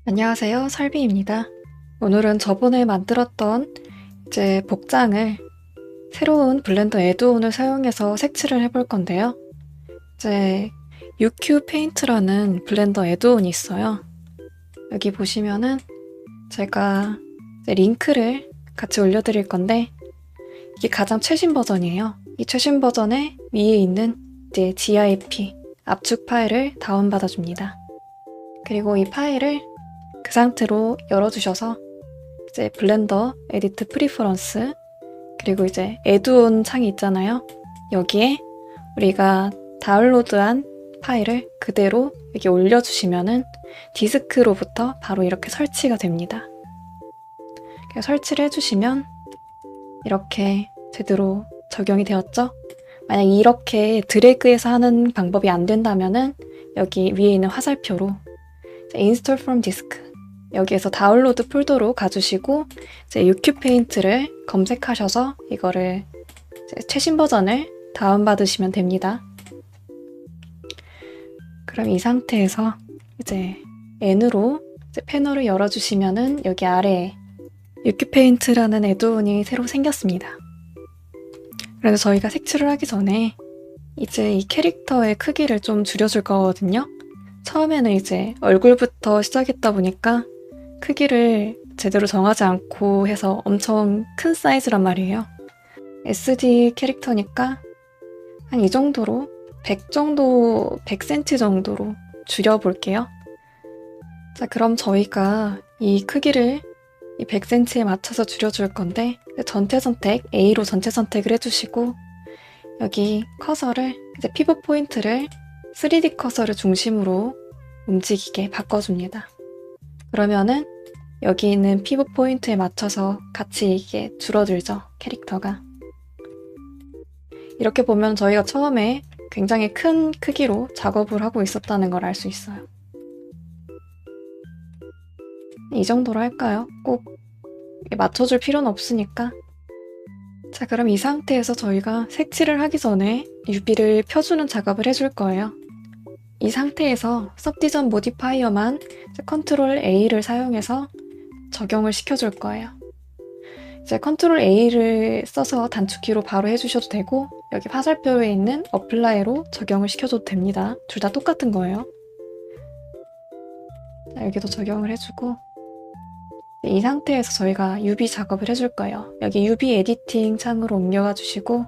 안녕하세요, 설비입니다. 오늘은 저번에 만들었던 복장을 새로운 블렌더 에드온을 사용해서 색칠을 해볼 건데요. UQ 페인트라는 블렌더 에드온이 있어요. 여기 보시면은 제가 링크를 같이 올려드릴 건데, 이게 가장 최신 버전이에요. 이 최신 버전의 위에 있는 GIP 압축 파일을 다운받아 줍니다. 그리고 이 파일을 그 상태로 열어주셔서 블렌더 에디트 프리퍼런스, 그리고 에드온 창이 있잖아요. 여기에 우리가 다운로드한 파일을 그대로 여기 올려주시면은 디스크로부터 바로 이렇게 설치가 됩니다. 설치를 해주시면 이렇게 제대로 적용이 되었죠? 만약 이렇게 드래그해서 하는 방법이 안 된다면은 여기 위에 있는 화살표로 Install from disk, 여기에서 다운로드 폴더로 가주시고 UQ 페인트를 검색하셔서 이거를 최신 버전을 다운받으시면 됩니다. 그럼 이 상태에서 N으로 패널을 열어주시면은 여기 아래에 UQ 페인트라는 에드온이 새로 생겼습니다. 그래서 저희가 색칠을 하기 전에 이 캐릭터의 크기를 좀 줄여줄 거거든요. 처음에는 얼굴부터 시작했다 보니까 크기를 제대로 정하지 않고 해서 엄청 큰 사이즈란 말이에요. SD 캐릭터니까 한 이 정도로 100cm 정도로 줄여볼게요. 자, 그럼 저희가 이 크기를 이 100cm에 맞춰서 줄여줄 건데, 전체 선택, A로 전체 선택을 해주시고, 여기 커서를, 피벗 포인트를 3D 커서를 중심으로 움직이게 바꿔줍니다. 그러면은 여기 있는 피벗 포인트에 맞춰서 같이 이게 줄어들죠, 캐릭터가. 이렇게 보면 저희가 처음에 굉장히 큰 크기로 작업을 하고 있었다는 걸 알 수 있어요. 이 정도로 할까요? 꼭 맞춰줄 필요는 없으니까. 자, 그럼 이 상태에서 저희가 색칠을 하기 전에 UV를 펴주는 작업을 해줄 거예요. 이 상태에서 서브디전 모디파이어만 컨트롤 A를 사용해서 적용을 시켜줄 거예요. 컨트롤 A를 써서 단축키로 바로 해주셔도 되고, 여기 화살표에 있는 어플라이로 적용을 시켜줘도 됩니다. 둘 다 똑같은 거예요. 자, 여기도 적용을 해주고, 이 상태에서 저희가 UV 작업을 해줄 거예요. 여기 UV 에디팅 창으로 옮겨가 주시고,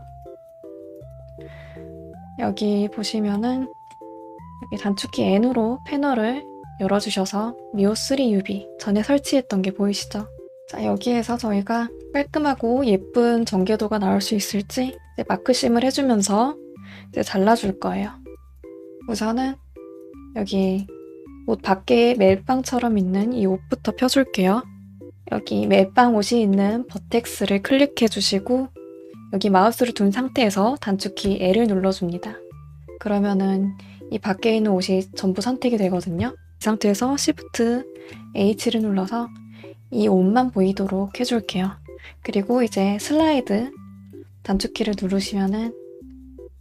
여기 보시면은 여기 단축키 N으로 패널을 열어주셔서 미오3 UV 전에 설치했던 게 보이시죠? 자, 여기에서 저희가 깔끔하고 예쁜 전개도가 나올 수 있을지 마크심을 해주면서 잘라줄 거예요. 우선은 여기 옷 밖에 멜빵처럼 있는 이 옷부터 펴줄게요. 여기 멜빵 옷이 있는 버텍스를 클릭해 주시고, 여기 마우스를 둔 상태에서 단축키 L을 눌러줍니다. 그러면은 이 밖에 있는 옷이 전부 선택이 되거든요. 이 상태에서 Shift H를 눌러서 이 옷만 보이도록 해줄게요. 그리고 슬라이드 단축키를 누르시면은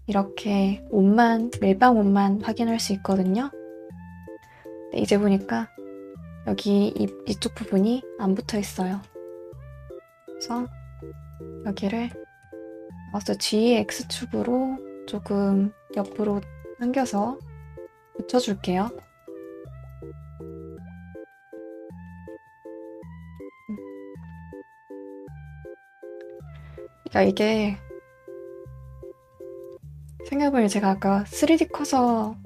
이렇게 멜빵 옷만 확인할 수 있거든요. 이제 보니까 여기 이쪽 부분이 안 붙어 있어요. 그래서 여기를 마우스 G, X축으로 조금 옆으로 당겨서 붙여줄게요. 그러니까 이게 생각해보니 제가 아까 3D 커서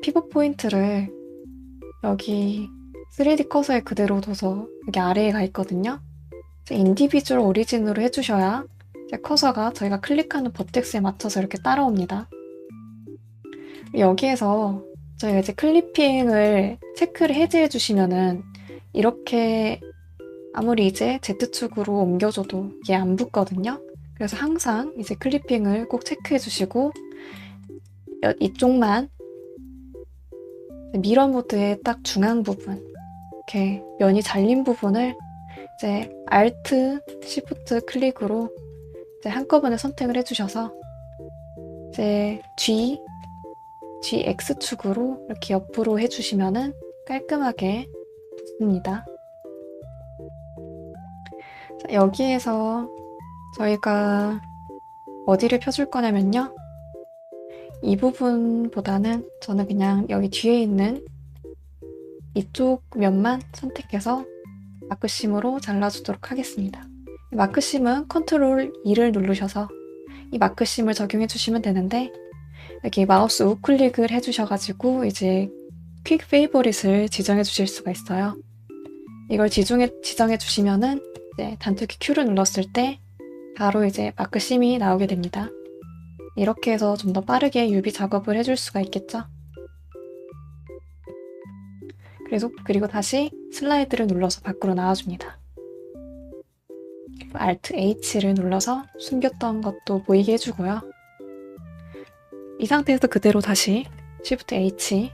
피벗 포인트를 여기 3D 커서에 그대로 둬서 여기 아래에 가 있거든요. 인디비주얼 오리진으로 해주셔야 커서가 저희가 클릭하는 버텍스에 맞춰서 이렇게 따라옵니다. 여기에서 저희가 클리핑을 체크를 해제해 주시면은 이렇게 아무리 Z축으로 옮겨줘도 이게 안 붙거든요. 그래서 항상 클리핑을 꼭 체크해 주시고, 이쪽만 미러 모드의 딱 중앙 부분, 이렇게 면이 잘린 부분을 Alt, Shift 클릭으로 이제 한꺼번에 선택을 해주셔서 이제 X축으로 이렇게 옆으로 해주시면은 깔끔하게 붙습니다. 자, 여기에서 저희가 어디를 펴줄 거냐면요. 이 부분보다는 저는 그냥 여기 뒤에 있는 이쪽 면만 선택해서 마크심으로 잘라주도록 하겠습니다. 마크심은 컨트롤 2를 누르셔서 이 마크심을 적용해 주시면 되는데 여기 마우스 우클릭을 해주셔가지고 이제 퀵 페이보릿을 지정해 주실 수가 있어요. 이걸 지정해 주시면은 이제 단축키 Q를 눌렀을 때 바로 이제 마크심이 나오게 됩니다. 이렇게 해서 좀 더 빠르게 유비 작업을 해줄 수가 있겠죠. 그리고 다시 슬라이드를 눌러서 밖으로 나와줍니다. Alt H를 눌러서 숨겼던 것도 보이게 해주고요. 이 상태에서 그대로 다시 Shift H.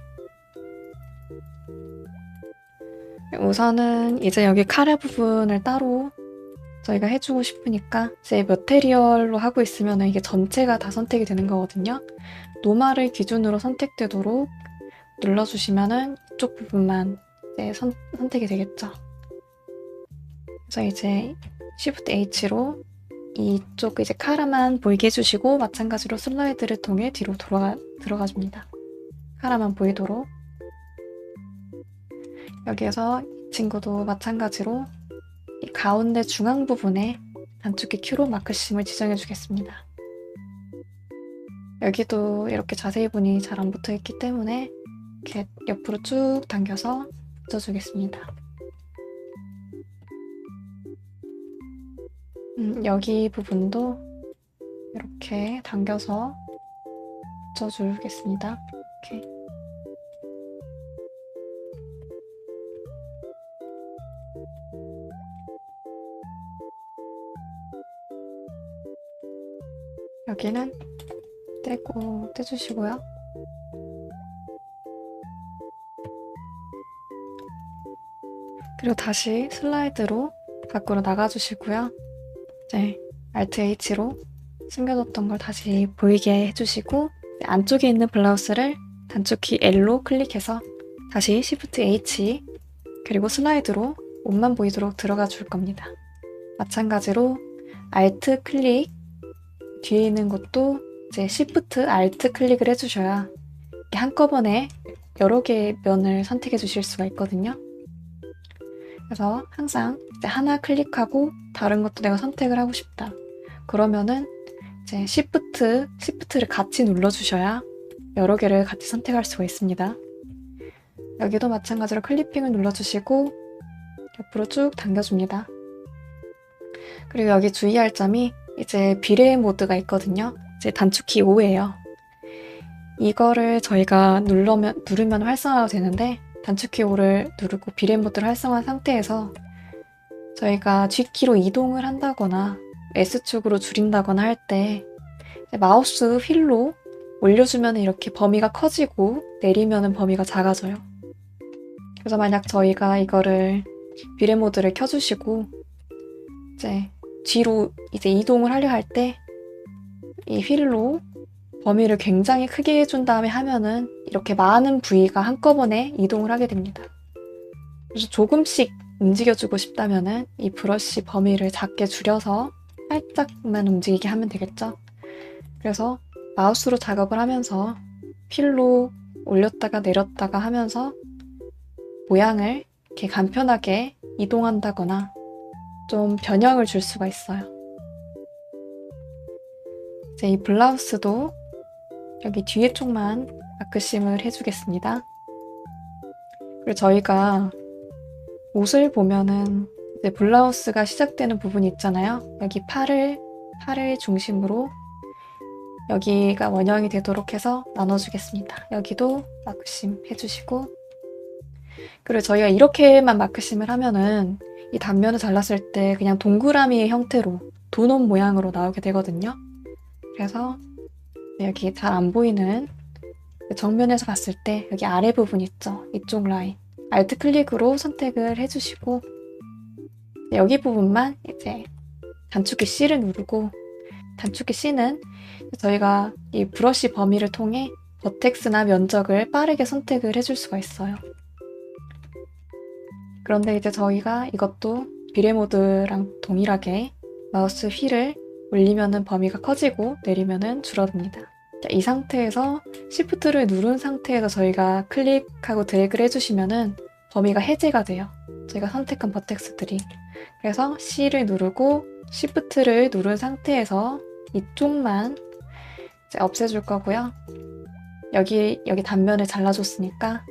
우선은 이제 여기 카레 부분을 따로 저희가 해주고 싶으니까 이제 머테리얼로 하고 있으면 이게 전체가 다 선택이 되는 거거든요. 노말을 기준으로 선택되도록 눌러주시면은 이쪽 부분만 이제 선택이 되겠죠. 그래서 이제 Shift H로 이쪽 이제 카라만 보이게 해주시고 마찬가지로 슬라이드를 통해 뒤로 들어가 줍니다. 카라만 보이도록. 여기에서 이 친구도 마찬가지로 이 가운데 중앙 부분에 단축키 Q로 마크심을 지정해 주겠습니다. 여기도 이렇게 자세히 보니 잘 안 붙어 있기 때문에 이렇게 옆으로 쭉 당겨서 붙여주겠습니다. 여기 부분도 이렇게 당겨서 붙여주겠습니다. 이렇게. 여기는 떼주시고요. 그리고 다시 슬라이드로 밖으로 나가주시고요. 이제 Alt H로 숨겨뒀던 걸 다시 보이게 해주시고 안쪽에 있는 블라우스를 단축키 L로 클릭해서 다시 Shift H 그리고 슬라이드로 옷만 보이도록 들어가 줄 겁니다. 마찬가지로 Alt 클릭 뒤에 있는 것도 이제 Shift Alt 클릭을 해주셔야 한꺼번에 여러 개의 면을 선택해 주실 수가 있거든요. 그래서 항상 이제 하나 클릭하고 다른 것도 내가 선택을 하고 싶다. 그러면은 이제 Shift를 같이 눌러주셔야 여러 개를 같이 선택할 수가 있습니다. 여기도 마찬가지로 클리핑을 눌러주시고 옆으로 쭉 당겨줍니다. 그리고 여기 주의할 점이 이제 비례 모드가 있거든요. 이제 단축키 5예요. 이거를 저희가 누르면 활성화가 되는데 단축키 5를 누르고 비례 모드를 활성화한 상태에서 저희가 G키로 이동을 한다거나 S축으로 줄인다거나 할 때 마우스 휠로 올려주면 이렇게 범위가 커지고 내리면 범위가 작아져요. 그래서 만약 저희가 이거를 비례 모드를 켜주시고 이제 뒤로 이제 이동을 하려 할 때 이 휠로 범위를 굉장히 크게 해준 다음에 하면은 이렇게 많은 부위가 한꺼번에 이동을 하게 됩니다. 그래서 조금씩 움직여주고 싶다면은 이 브러쉬 범위를 작게 줄여서 살짝만 움직이게 하면 되겠죠. 그래서 마우스로 작업을 하면서 휠로 올렸다가 내렸다가 하면서 모양을 이렇게 간편하게 이동한다거나 좀 변형을 줄 수가 있어요. 이제 이 블라우스도 여기 뒤에 쪽만 마크심을 해주겠습니다. 그리고 저희가 옷을 보면은 이제 블라우스가 시작되는 부분이 있잖아요. 여기 팔을 중심으로 여기가 원형이 되도록 해서 나눠주겠습니다. 여기도 마크심 해주시고 그리고 저희가 이렇게만 마크심을 하면은 이 단면을 잘랐을 때 그냥 동그라미의 형태로 도넛 모양으로 나오게 되거든요. 그래서 여기 잘 안 보이는 정면에서 봤을 때 여기 아래 부분 있죠? 이쪽 라인 Alt 클릭으로 선택을 해주시고 여기 부분만 이제 단축키 C를 누르고 단축키 C는 저희가 이 브러쉬 범위를 통해 버텍스나 면적을 빠르게 선택을 해줄 수가 있어요. 그런데 이제 저희가 이것도 비례 모드랑 동일하게 마우스 휠을 올리면은 범위가 커지고 내리면은 줄어듭니다. 이 상태에서 Shift를 누른 상태에서 저희가 클릭하고 드래그를 해주시면은 범위가 해제가 돼요. 저희가 선택한 버텍스들이. 그래서 C를 누르고 Shift를 누른 상태에서 이쪽만 이제 없애줄 거고요. 여기 단면을 잘라줬으니까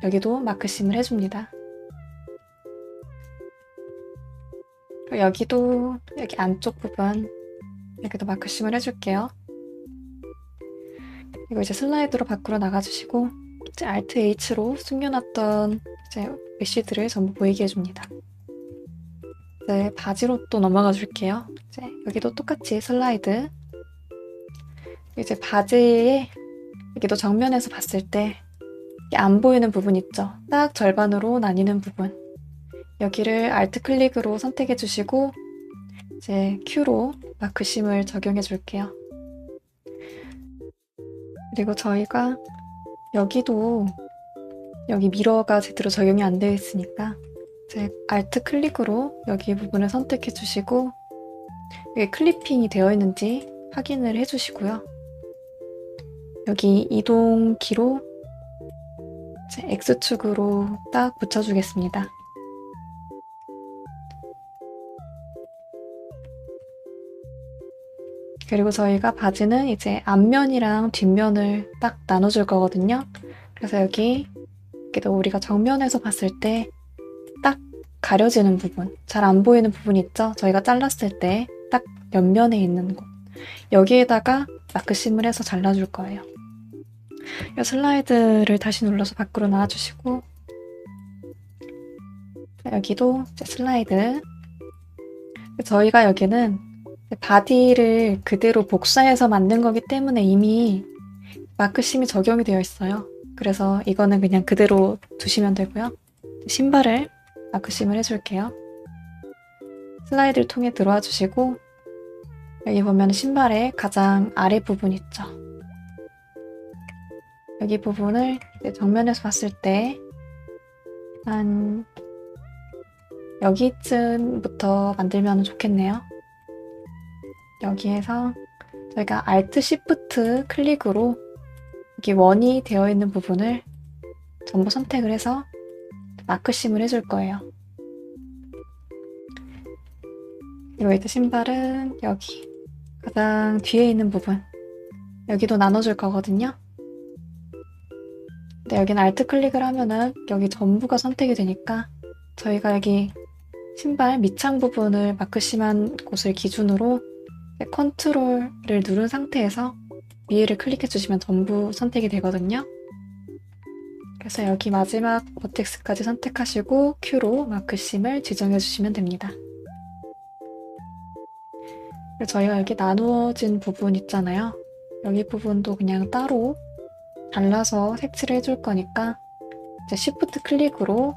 여기도 마크심을 해줍니다. 여기도 여기 안쪽 부분 여기도 마크심을 해줄게요. 그리고 이제 슬라이드로 밖으로 나가주시고 이제 Alt H로 숨겨놨던 이제 메쉬들을 전부 보이게 해줍니다. 이제 바지로 또 넘어가 줄게요. 이제 여기도 똑같이 슬라이드. 이제 바지에 여기도 정면에서 봤을 때 안 보이는 부분 있죠? 딱 절반으로 나뉘는 부분. 여기를 Alt 클릭으로 선택해 주시고 이제 Q로 마크심을 적용해 줄게요. 그리고 저희가 여기도 여기 미러가 제대로 적용이 안 되어 있으니까 이제 Alt 클릭으로 여기 부분을 선택해 주시고 여기 클리핑이 되어 있는지 확인을 해 주시고요. 여기 이동키로 이제 X축으로 딱 붙여주겠습니다. 그리고 저희가 바지는 이제 앞면이랑 뒷면을 딱 나눠줄 거거든요. 그래서 여기도 우리가 정면에서 봤을 때 딱 가려지는 부분, 잘 안 보이는 부분 있죠? 저희가 잘랐을 때 딱 옆면에 있는 곳. 여기에다가 마크심을 해서 잘라줄 거예요. 이 슬라이드를 다시 눌러서 밖으로 나와주시고 여기도 이제 슬라이드. 저희가 여기는 바디를 그대로 복사해서 만든 거기 때문에 이미 마크심이 적용이 되어 있어요. 그래서 이거는 그냥 그대로 두시면 되고요. 신발을 마크심을 해줄게요. 슬라이드를 통해 들어와 주시고 여기 보면 신발의 가장 아래 부분 있죠. 여기 부분을 정면에서 봤을 때 한 여기쯤부터 만들면 좋겠네요. 여기에서 저희가 Alt Shift 클릭으로 여기 원이 되어 있는 부분을 전부 선택을 해서 마크심을 해줄 거예요. 그리고 이제 신발은 여기 가장 뒤에 있는 부분 여기도 나눠줄 거거든요. 근데 여기는 Alt 클릭을 하면은 여기 전부가 선택이 되니까 저희가 여기 신발 밑창 부분을 마크심한 곳을 기준으로 컨트롤을 누른 상태에서 위를 클릭해 주시면 전부 선택이 되거든요. 그래서 여기 마지막 버텍스까지 선택하시고 Q로 마크심을 지정해 주시면 됩니다. 그리고 저희가 여기 나누어진 부분 있잖아요. 여기 부분도 그냥 따로 잘라서 색칠을 해줄 거니까 이제 Shift 클릭으로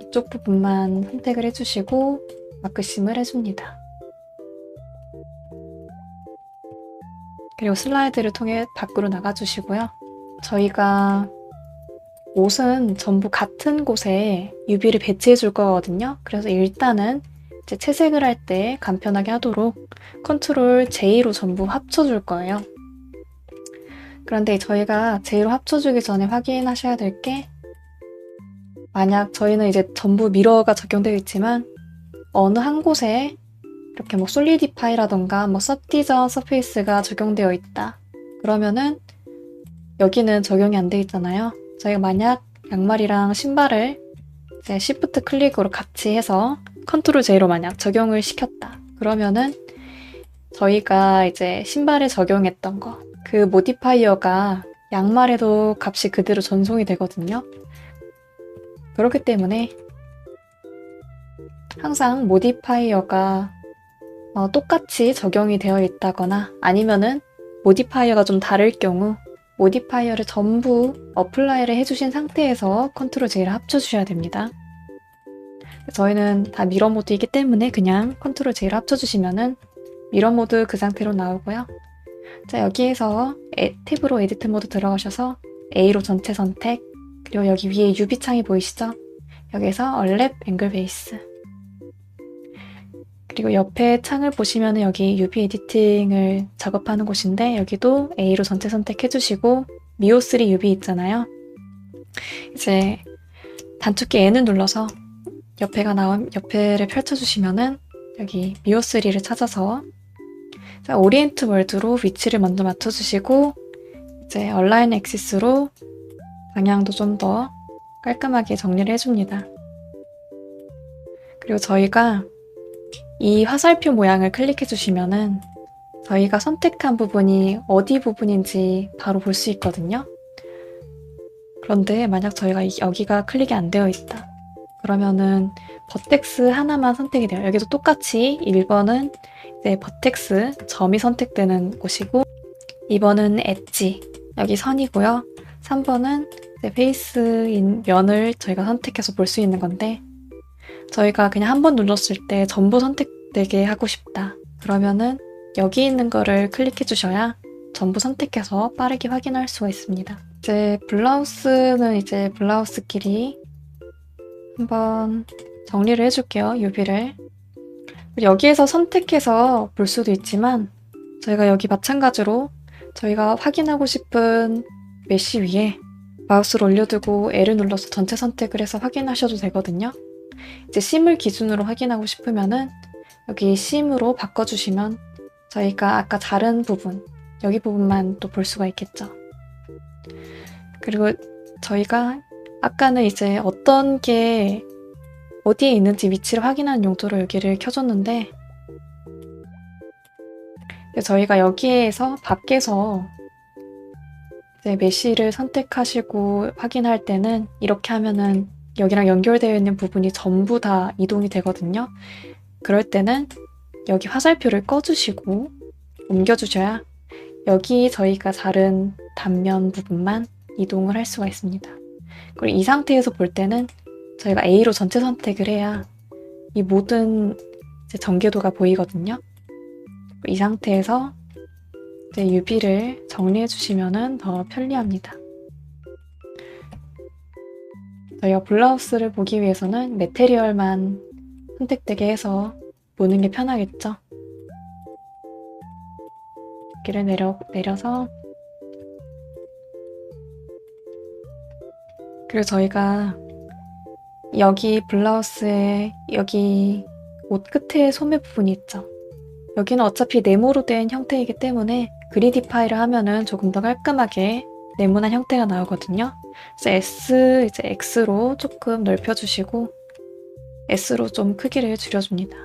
이쪽 부분만 선택을 해주시고 마크심을 해줍니다. 그리고 슬라이드를 통해 밖으로 나가주시고요. 저희가 옷은 전부 같은 곳에 UV를 배치해 줄 거거든요. 그래서 일단은 이제 채색을 할 때 간편하게 하도록 Ctrl J로 전부 합쳐줄 거예요. 그런데 저희가 J로 합쳐주기 전에 확인하셔야 될 게 만약 저희는 이제 전부 미러가 적용되어 있지만 어느 한 곳에 이렇게 뭐 솔리디파이라던가 뭐 서티저 서페이스가 적용되어 있다. 그러면은 여기는 적용이 안 돼 있잖아요. 저희가 만약 양말이랑 신발을 이제 Shift 클릭으로 같이 해서 Ctrl J로 만약 적용을 시켰다. 그러면은 저희가 이제 신발에 적용했던 거, 그 모디파이어가 양말에도 값이 그대로 전송이 되거든요. 그렇기 때문에 항상 모디파이어가 똑같이 적용이 되어 있다거나 아니면은 모디파이어가 좀 다를 경우 모디파이어를 전부 어플라이를 해주신 상태에서 Ctrl J를 합쳐주셔야 됩니다. 저희는 다 미러 모드이기 때문에 그냥 Ctrl J를 합쳐주시면은 미러 모드 그 상태로 나오고요. 자, 여기에서 탭으로 에디트 모드 들어가셔서 A로 전체 선택, 그리고 여기 위에 UV 창이 보이시죠? 여기서 얼랩 앵글 베이스, 그리고 옆에 창을 보시면 여기 UV 에디팅을 작업하는 곳인데 여기도 A로 전체 선택해주시고 미오3 UV 있잖아요. 이제 단축키 N을 눌러서 옆에를 펼쳐주시면은 여기 미오3를 찾아서 자, 오리엔트 월드로 위치를 먼저 맞춰주시고 이제 얼라인 액시스로 방향도 좀 더 깔끔하게 정리를 해줍니다. 그리고 저희가 이 화살표 모양을 클릭해 주시면은 저희가 선택한 부분이 어디 부분인지 바로 볼 수 있거든요. 그런데 만약 저희가 여기가 클릭이 안 되어 있다. 그러면은 버텍스 하나만 선택이 돼요. 여기도 똑같이 1번은 이제 버텍스 점이 선택되는 곳이고 2번은 엣지 여기 선이고요. 3번은 이제 페이스인 면을 저희가 선택해서 볼 수 있는 건데 저희가 그냥 한 번 눌렀을 때 전부 선택되게 하고 싶다. 그러면은 여기 있는 거를 클릭해 주셔야 전부 선택해서 빠르게 확인할 수가 있습니다. 이제 블라우스는 이제 블라우스끼리 한번 정리를 해줄게요. UV를. 여기에서 선택해서 볼 수도 있지만 저희가 여기 마찬가지로 저희가 확인하고 싶은 메쉬 위에 마우스를 올려두고 L을 눌러서 전체 선택을 해서 확인하셔도 되거든요. 이제 심을 기준으로 확인하고 싶으면은 여기 심으로 바꿔주시면 저희가 아까 자른 부분, 여기 부분만 또 볼 수가 있겠죠. 그리고 저희가 아까는 이제 어떤 게 어디에 있는지 위치를 확인하는 용도로 여기를 켜줬는데 저희가 여기에서 밖에서 이제 메쉬를 선택하시고 확인할 때는 이렇게 하면은 여기랑 연결되어 있는 부분이 전부 다 이동이 되거든요. 그럴 때는 여기 화살표를 꺼주시고 옮겨주셔야 여기 저희가 자른 단면 부분만 이동을 할 수가 있습니다. 그리고 이 상태에서 볼 때는 저희가 A로 전체 선택을 해야 이 모든 이제 전개도가 보이거든요. 이 상태에서 이제 UV를 정리해 주시면 더 편리합니다. 저희가 블라우스를 보기 위해서는 매테리얼만 선택되게 해서 보는 게 편하겠죠. 여기를 내려서 그리고 저희가 여기 블라우스에 여기 옷 끝에 소매 부분이 있죠. 여기는 어차피 네모로 된 형태이기 때문에 그리디파이를 하면은 조금 더 깔끔하게 네모난 형태가 나오거든요. 그래서 이제 X로 조금 넓혀주시고 S로 좀 크기를 줄여줍니다.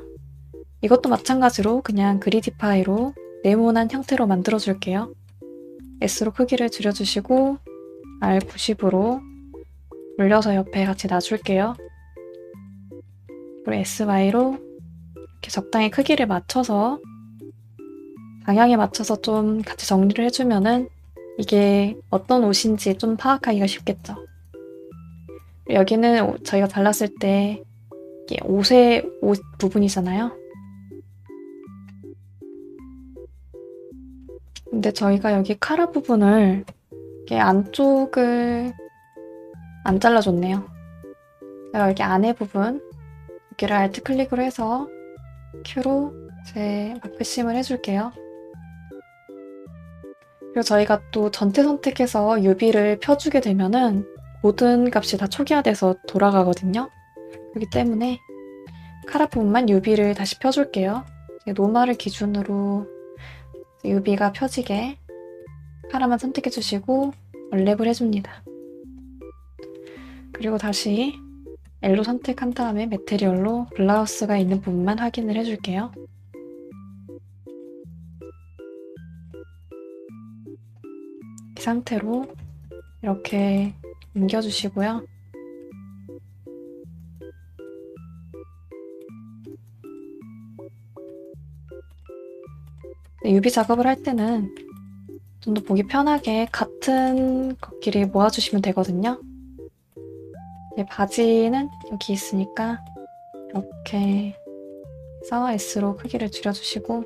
이것도 마찬가지로 그냥 그리디파이로 네모난 형태로 만들어줄게요. S로 크기를 줄여주시고 R90으로 올려서 옆에 같이 놔줄게요. 그리고 SY로 이렇게 적당히 크기를 맞춰서 방향에 맞춰서 좀 같이 정리를 해주면은 이게 어떤 옷인지 좀 파악하기가 쉽겠죠. 여기는 저희가 잘랐을 때 이게 옷 부분이잖아요. 근데 저희가 여기 카라 부분을 이렇게 안쪽을 안 잘라줬네요. 제가 여기 안에 부분 여기를 알트 클릭으로 해서 Q로 제 마크심을 해줄게요. 그리고 저희가 또 전체 선택해서 UV를 펴주게 되면은 모든 값이 다 초기화돼서 돌아가거든요. 그렇기 때문에 카라 부분만 UV를 다시 펴줄게요. 노말을 기준으로 UV가 펴지게 카라만 선택해주시고 얼랩을 해줍니다. 그리고 다시 L로 선택한 다음에 매테리얼로 블라우스가 있는 부분만 확인을 해줄게요. 이 상태로 이렇게 옮겨주시고요. UV 작업을 할 때는 좀 더 보기 편하게 같은 것끼리 모아주시면 되거든요. 바지는 여기 있으니까 이렇게 해서 S로 크기를 줄여주시고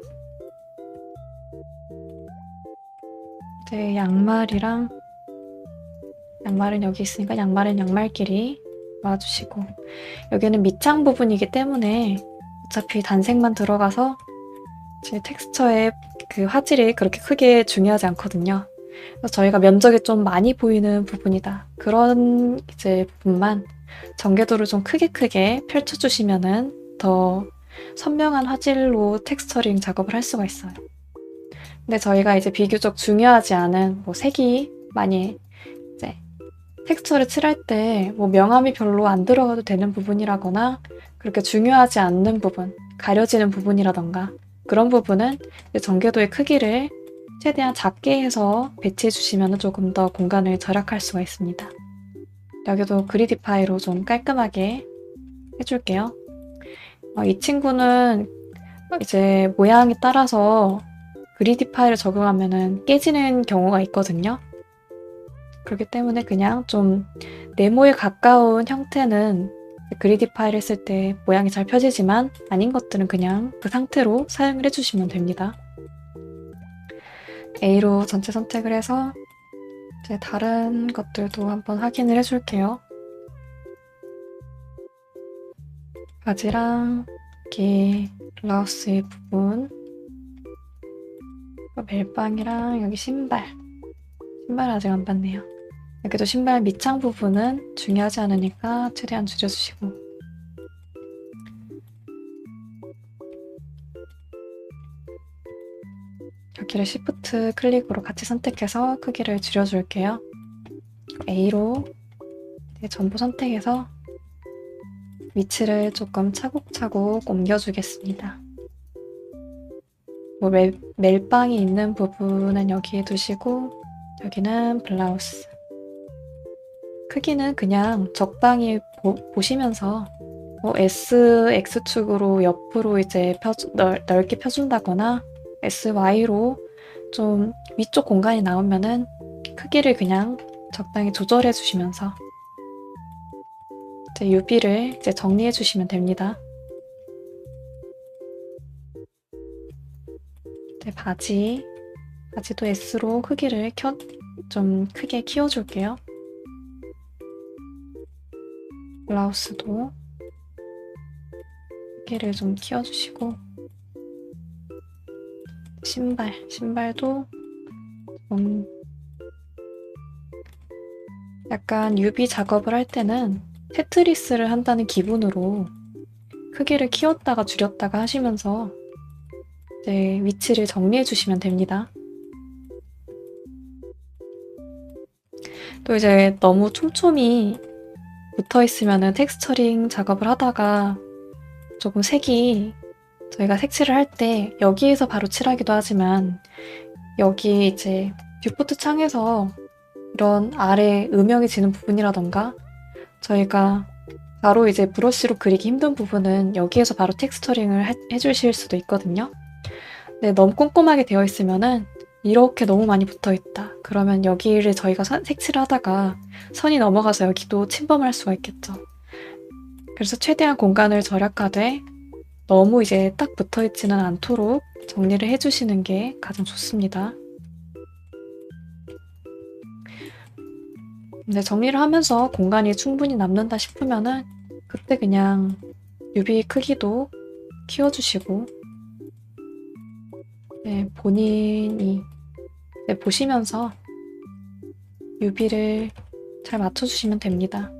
제 양말은 여기 있으니까 양말은 양말끼리 놔주시고, 여기는 밑창 부분이기 때문에 어차피 단색만 들어가서 제 텍스처의 그 화질이 그렇게 크게 중요하지 않거든요. 그래서 저희가 면적이 좀 많이 보이는 부분이다, 그런 이제 부분만 전개도를 좀 크게 펼쳐주시면은 더 선명한 화질로 텍스처링 작업을 할 수가 있어요. 근데 저희가 이제 비교적 중요하지 않은 뭐 색이 많이 이제 텍스처를 칠할 때 뭐 명암이 별로 안 들어가도 되는 부분이라거나 그렇게 중요하지 않는 부분, 가려지는 부분이라던가 그런 부분은 전개도의 크기를 최대한 작게 해서 배치해 주시면 조금 더 공간을 절약할 수가 있습니다. 여기도 그리디파이로 좀 깔끔하게 해줄게요. 이 친구는 이제 모양에 따라서 그리디파이를 적용하면 깨지는 경우가 있거든요. 그렇기 때문에 그냥 좀 네모에 가까운 형태는 그리디파이를 했을 때 모양이 잘 펴지지만 아닌 것들은 그냥 그 상태로 사용을 해주시면 됩니다. A로 전체 선택을 해서 이제 다른 것들도 한번 확인을 해줄게요. 바지랑 여기 블라우스의 부분, 멜빵이랑 여기 신발 아직 안 봤네요. 여기도 신발 밑창 부분은 중요하지 않으니까 최대한 줄여주시고, 여기를 Shift 클릭으로 같이 선택해서 크기를 줄여줄게요. A로 전부 선택해서 위치를 조금 차곡차곡 옮겨주겠습니다. 뭐 멜빵이 있는 부분은 여기에 두시고, 여기는 블라우스. 크기는 그냥 적당히 보시면서 뭐 SX축으로 옆으로 이제 넓게 펴준다거나 SY로 좀 위쪽 공간이 나오면은 크기를 그냥 적당히 조절해 주시면서 이제 유비를 이제 정리해 주시면 됩니다. 이제 바지도 S로 크기를 좀 크게 키워줄게요. 블라우스도 크기를 좀 키워주시고, 신발도 좀 약간 유비 작업을 할 때는 테트리스를 한다는 기분으로 크기를 키웠다가 줄였다가 하시면서 이제 위치를 정리해 주시면 됩니다. 또 이제 너무 촘촘히 붙어 있으면은 텍스처링 작업을 하다가 조금 색이, 저희가 색칠을 할 때 여기에서 바로 칠하기도 하지만 여기 이제 뷰포트 창에서 이런 아래 음영이 지는 부분이라던가 저희가 바로 이제 브러쉬로 그리기 힘든 부분은 여기에서 바로 텍스처링을 해주실 수도 있거든요. 근데 너무 꼼꼼하게 되어 있으면은 이렇게 너무 많이 붙어 있다, 그러면 여기를 저희가 색칠을 하다가 선이 넘어가서 여기도 침범을 할 수가 있겠죠. 그래서 최대한 공간을 절약하되 너무 이제 딱 붙어 있지는 않도록 정리를 해주시는 게 가장 좋습니다. 근데 정리를 하면서 공간이 충분히 남는다 싶으면은 그때 그냥 유비 크기도 키워주시고, 본인이 보시면서 유비를 잘 맞춰주시면 됩니다.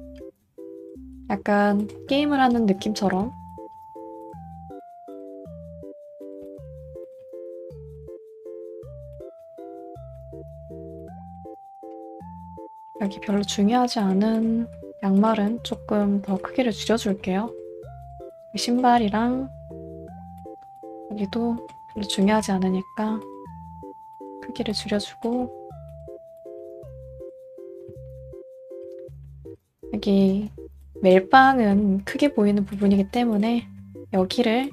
약간 게임을 하는 느낌처럼. 여기 별로 중요하지 않은 양말은 조금 더 크기를 줄여줄게요. 신발이랑 여기도 별로 중요하지 않으니까 크기를 줄여주고, 여기 멜빵은 크게 보이는 부분이기 때문에 여기를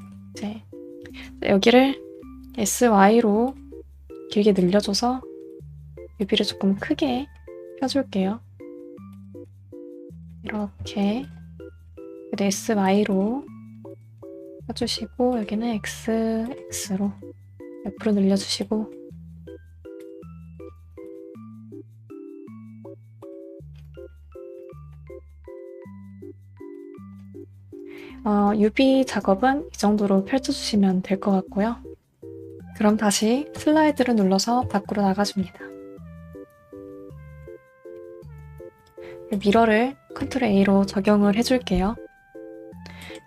SY로 길게 늘려줘서 유비를 조금 크게 펴줄게요. 이렇게 SY로 펴주시고, 여기는 XX로 옆으로 늘려주시고, UV 작업은 이 정도로 펼쳐주시면 될 것 같고요. 그럼 다시 슬라이드를 눌러서 밖으로 나가줍니다. 미러를 컨트롤 A로 적용을 해줄게요.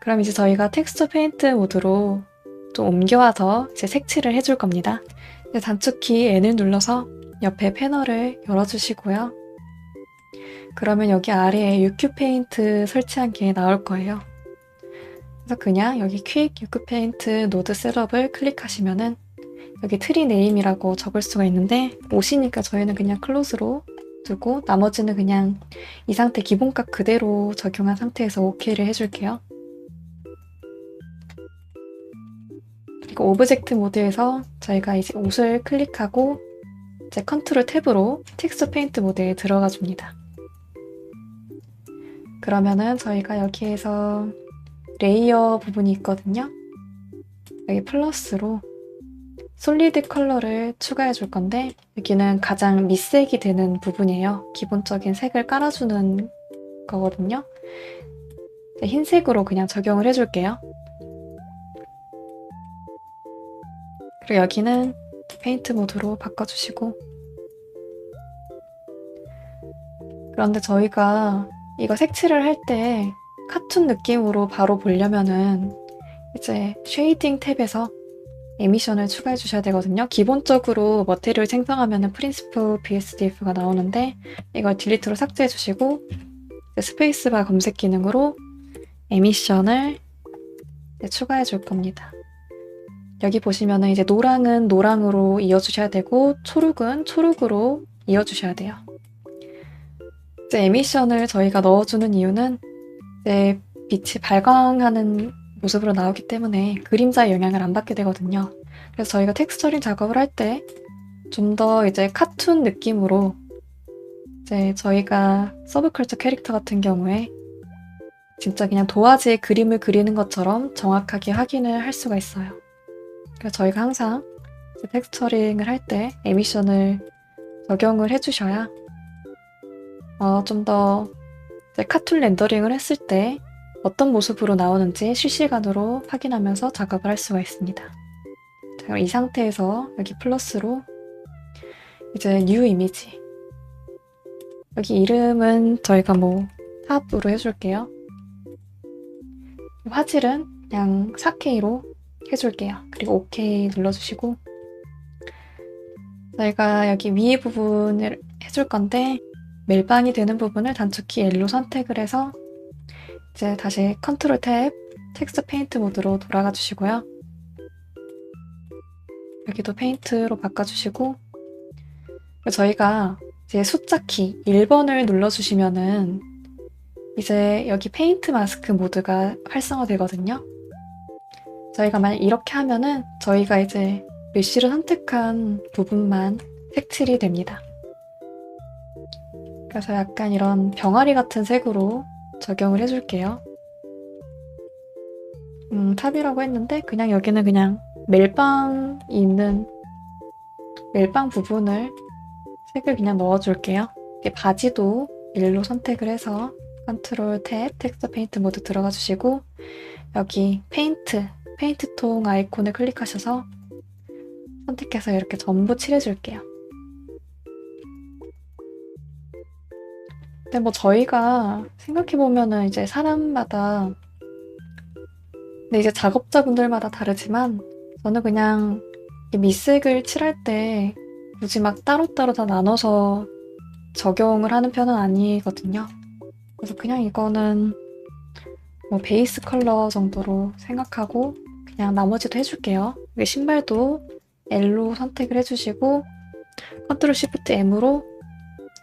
그럼 이제 저희가 텍스처 페인트 모드로 좀 옮겨와서 이제 색칠을 해줄 겁니다. 단축키 N을 눌러서 옆에 패널을 열어주시고요. 그러면 여기 아래에 UQ 페인트 설치한 게 나올 거예요. 그래서 그냥 여기 퀵 UQ 페인트 노드 셋업을 클릭하시면은 여기 트리 네임이라고 적을 수가 있는데 옷이니까 저희는 그냥 클로즈로 두고 나머지는 그냥 이 상태 기본값 그대로 적용한 상태에서 OK를 해줄게요. 그리고 오브젝트 모드에서 저희가 이제 옷을 클릭하고 이제 컨트롤 탭으로 텍스처 페인트 모드에 들어가 줍니다. 그러면은 저희가 여기에서 레이어 부분이 있거든요. 여기 플러스로 솔리드 컬러를 추가해 줄 건데 여기는 가장 밑색이 되는 부분이에요. 기본적인 색을 깔아주는 거거든요. 흰색으로 그냥 적용을 해줄게요. 그리고 여기는 페인트 모드로 바꿔주시고 그런데 저희가 이거 색칠을 할 때 카툰 느낌으로 바로 보려면은 이제 쉐이딩 탭에서 에미션을 추가해 주셔야 되거든요. 기본적으로 머티리얼 생성하면은 프린시플 BSDF가 나오는데 이걸 딜리트로 삭제해 주시고 스페이스바 검색 기능으로 에미션을 추가해 줄 겁니다. 여기 보시면은 이제 노랑은 노랑으로 이어주셔야 되고 초록은 초록으로 이어주셔야 돼요. 이제 에미션을 저희가 넣어주는 이유는 이제 빛이 발광하는 모습으로 나오기 때문에 그림자의 영향을 안 받게 되거든요. 그래서 저희가 텍스처링 작업을 할 때 좀 더 이제 카툰 느낌으로 이제 저희가 서브컬처 캐릭터 같은 경우에 진짜 그냥 도화지에 그림을 그리는 것처럼 정확하게 확인을 할 수가 있어요. 그래서 저희가 항상 텍스처링을 할 때 에미션을 적용을 해주셔야 좀 더 카툰 렌더링을 했을 때 어떤 모습으로 나오는지 실시간으로 확인하면서 작업을 할 수가 있습니다. 자, 그럼 이 상태에서 여기 플러스로 이제 뉴 이미지 여기 이름은 저희가 뭐 탑으로 해줄게요. 화질은 그냥 4K로 해줄게요. 그리고 OK 눌러주시고 저희가 여기 위에 부분을 해줄 건데 멜빵이 되는 부분을 단축키 L로 선택을 해서 이제 다시 컨트롤 탭 텍스트 페인트 모드로 돌아가 주시고요. 여기도 페인트로 바꿔주시고 저희가 이제 숫자키 1번을 눌러주시면은 이제 여기 페인트 마스크 모드가 활성화되거든요. 저희가 만약 이렇게 하면은 저희가 이제 메쉬를 선택한 부분만 색칠이 됩니다. 그래서 약간 이런 병아리 같은 색으로 적용을 해줄게요. 탑이라고 했는데 그냥 여기는 그냥 멜빵이 있는 멜빵 부분을 색을 그냥 넣어줄게요. 바지도 1로 선택을 해서 컨트롤 탭 텍스처 페인트 모드 들어가 주시고 여기 페인트 통 아이콘을 클릭하셔서 선택해서 이렇게 전부 칠해줄게요. 근데 뭐 저희가 생각해보면은 이제 사람마다 근데 이제 작업자분들마다 다르지만 저는 그냥 밑색을 칠할 때 굳이 막 따로따로 다 나눠서 적용을 하는 편은 아니거든요. 그래서 그냥 이거는 뭐 베이스 컬러 정도로 생각하고 그냥 나머지도 해줄게요. 여기 신발도 L로 선택을 해주시고 컨트롤 시프트 M으로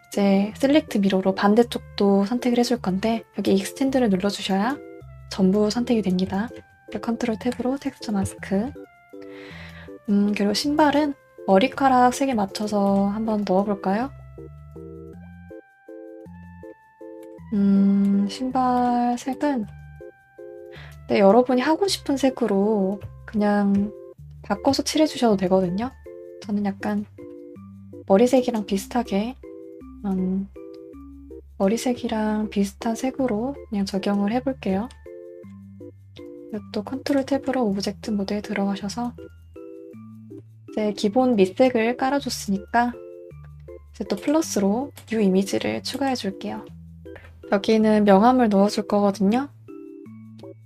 이제 셀렉트 미러로 반대쪽도 선택을 해줄 건데 여기 익스텐드를 눌러주셔야 전부 선택이 됩니다. 컨트롤 탭으로 텍스처 마스크 그리고 신발은 머리카락 색에 맞춰서 한번 넣어볼까요? 신발 색은 네, 여러분이 하고 싶은 색으로 그냥 바꿔서 칠해주셔도 되거든요. 저는 약간 머리색이랑 비슷하게 머리색이랑 비슷한 색으로 그냥 적용을 해볼게요. 또 컨트롤 탭으로 오브젝트 모드에 들어가셔서 이제 기본 밑색을 깔아줬으니까 이제 또 플러스로 뉴 이미지를 추가해 줄게요. 여기는 명암을 넣어줄 거거든요.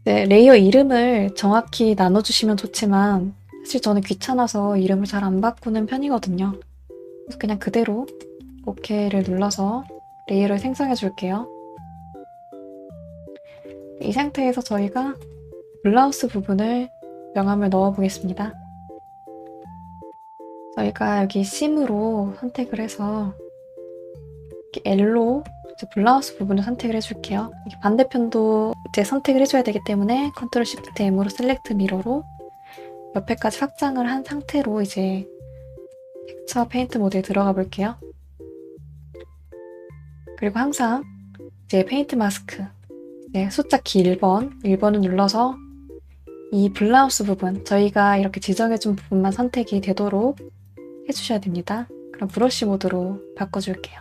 네, 레이어 이름을 정확히 나눠주시면 좋지만 사실 저는 귀찮아서 이름을 잘 안 바꾸는 편이거든요. 그래서 그냥 그대로 OK를 눌러서 레이어를 생성해 줄게요. 이 상태에서 저희가 블라우스 부분을 명암을 넣어 보겠습니다. 저희가 여기 심으로 선택을 해서 이렇게 L로 이제 블라우스 부분을 선택을 해줄게요. 반대편도 이제 선택을 해줘야 되기 때문에 컨트롤 시프트 M으로 셀렉트 미러로 옆에까지 확장을 한 상태로 이제 텍스처 페인트 모드에 들어가 볼게요. 그리고 항상 이제 페인트 마스크 숫자 키 1번을 눌러서 이 블라우스 부분, 저희가 이렇게 지정해준 부분만 선택이 되도록 해주셔야 됩니다. 그럼 브러쉬 모드로 바꿔줄게요.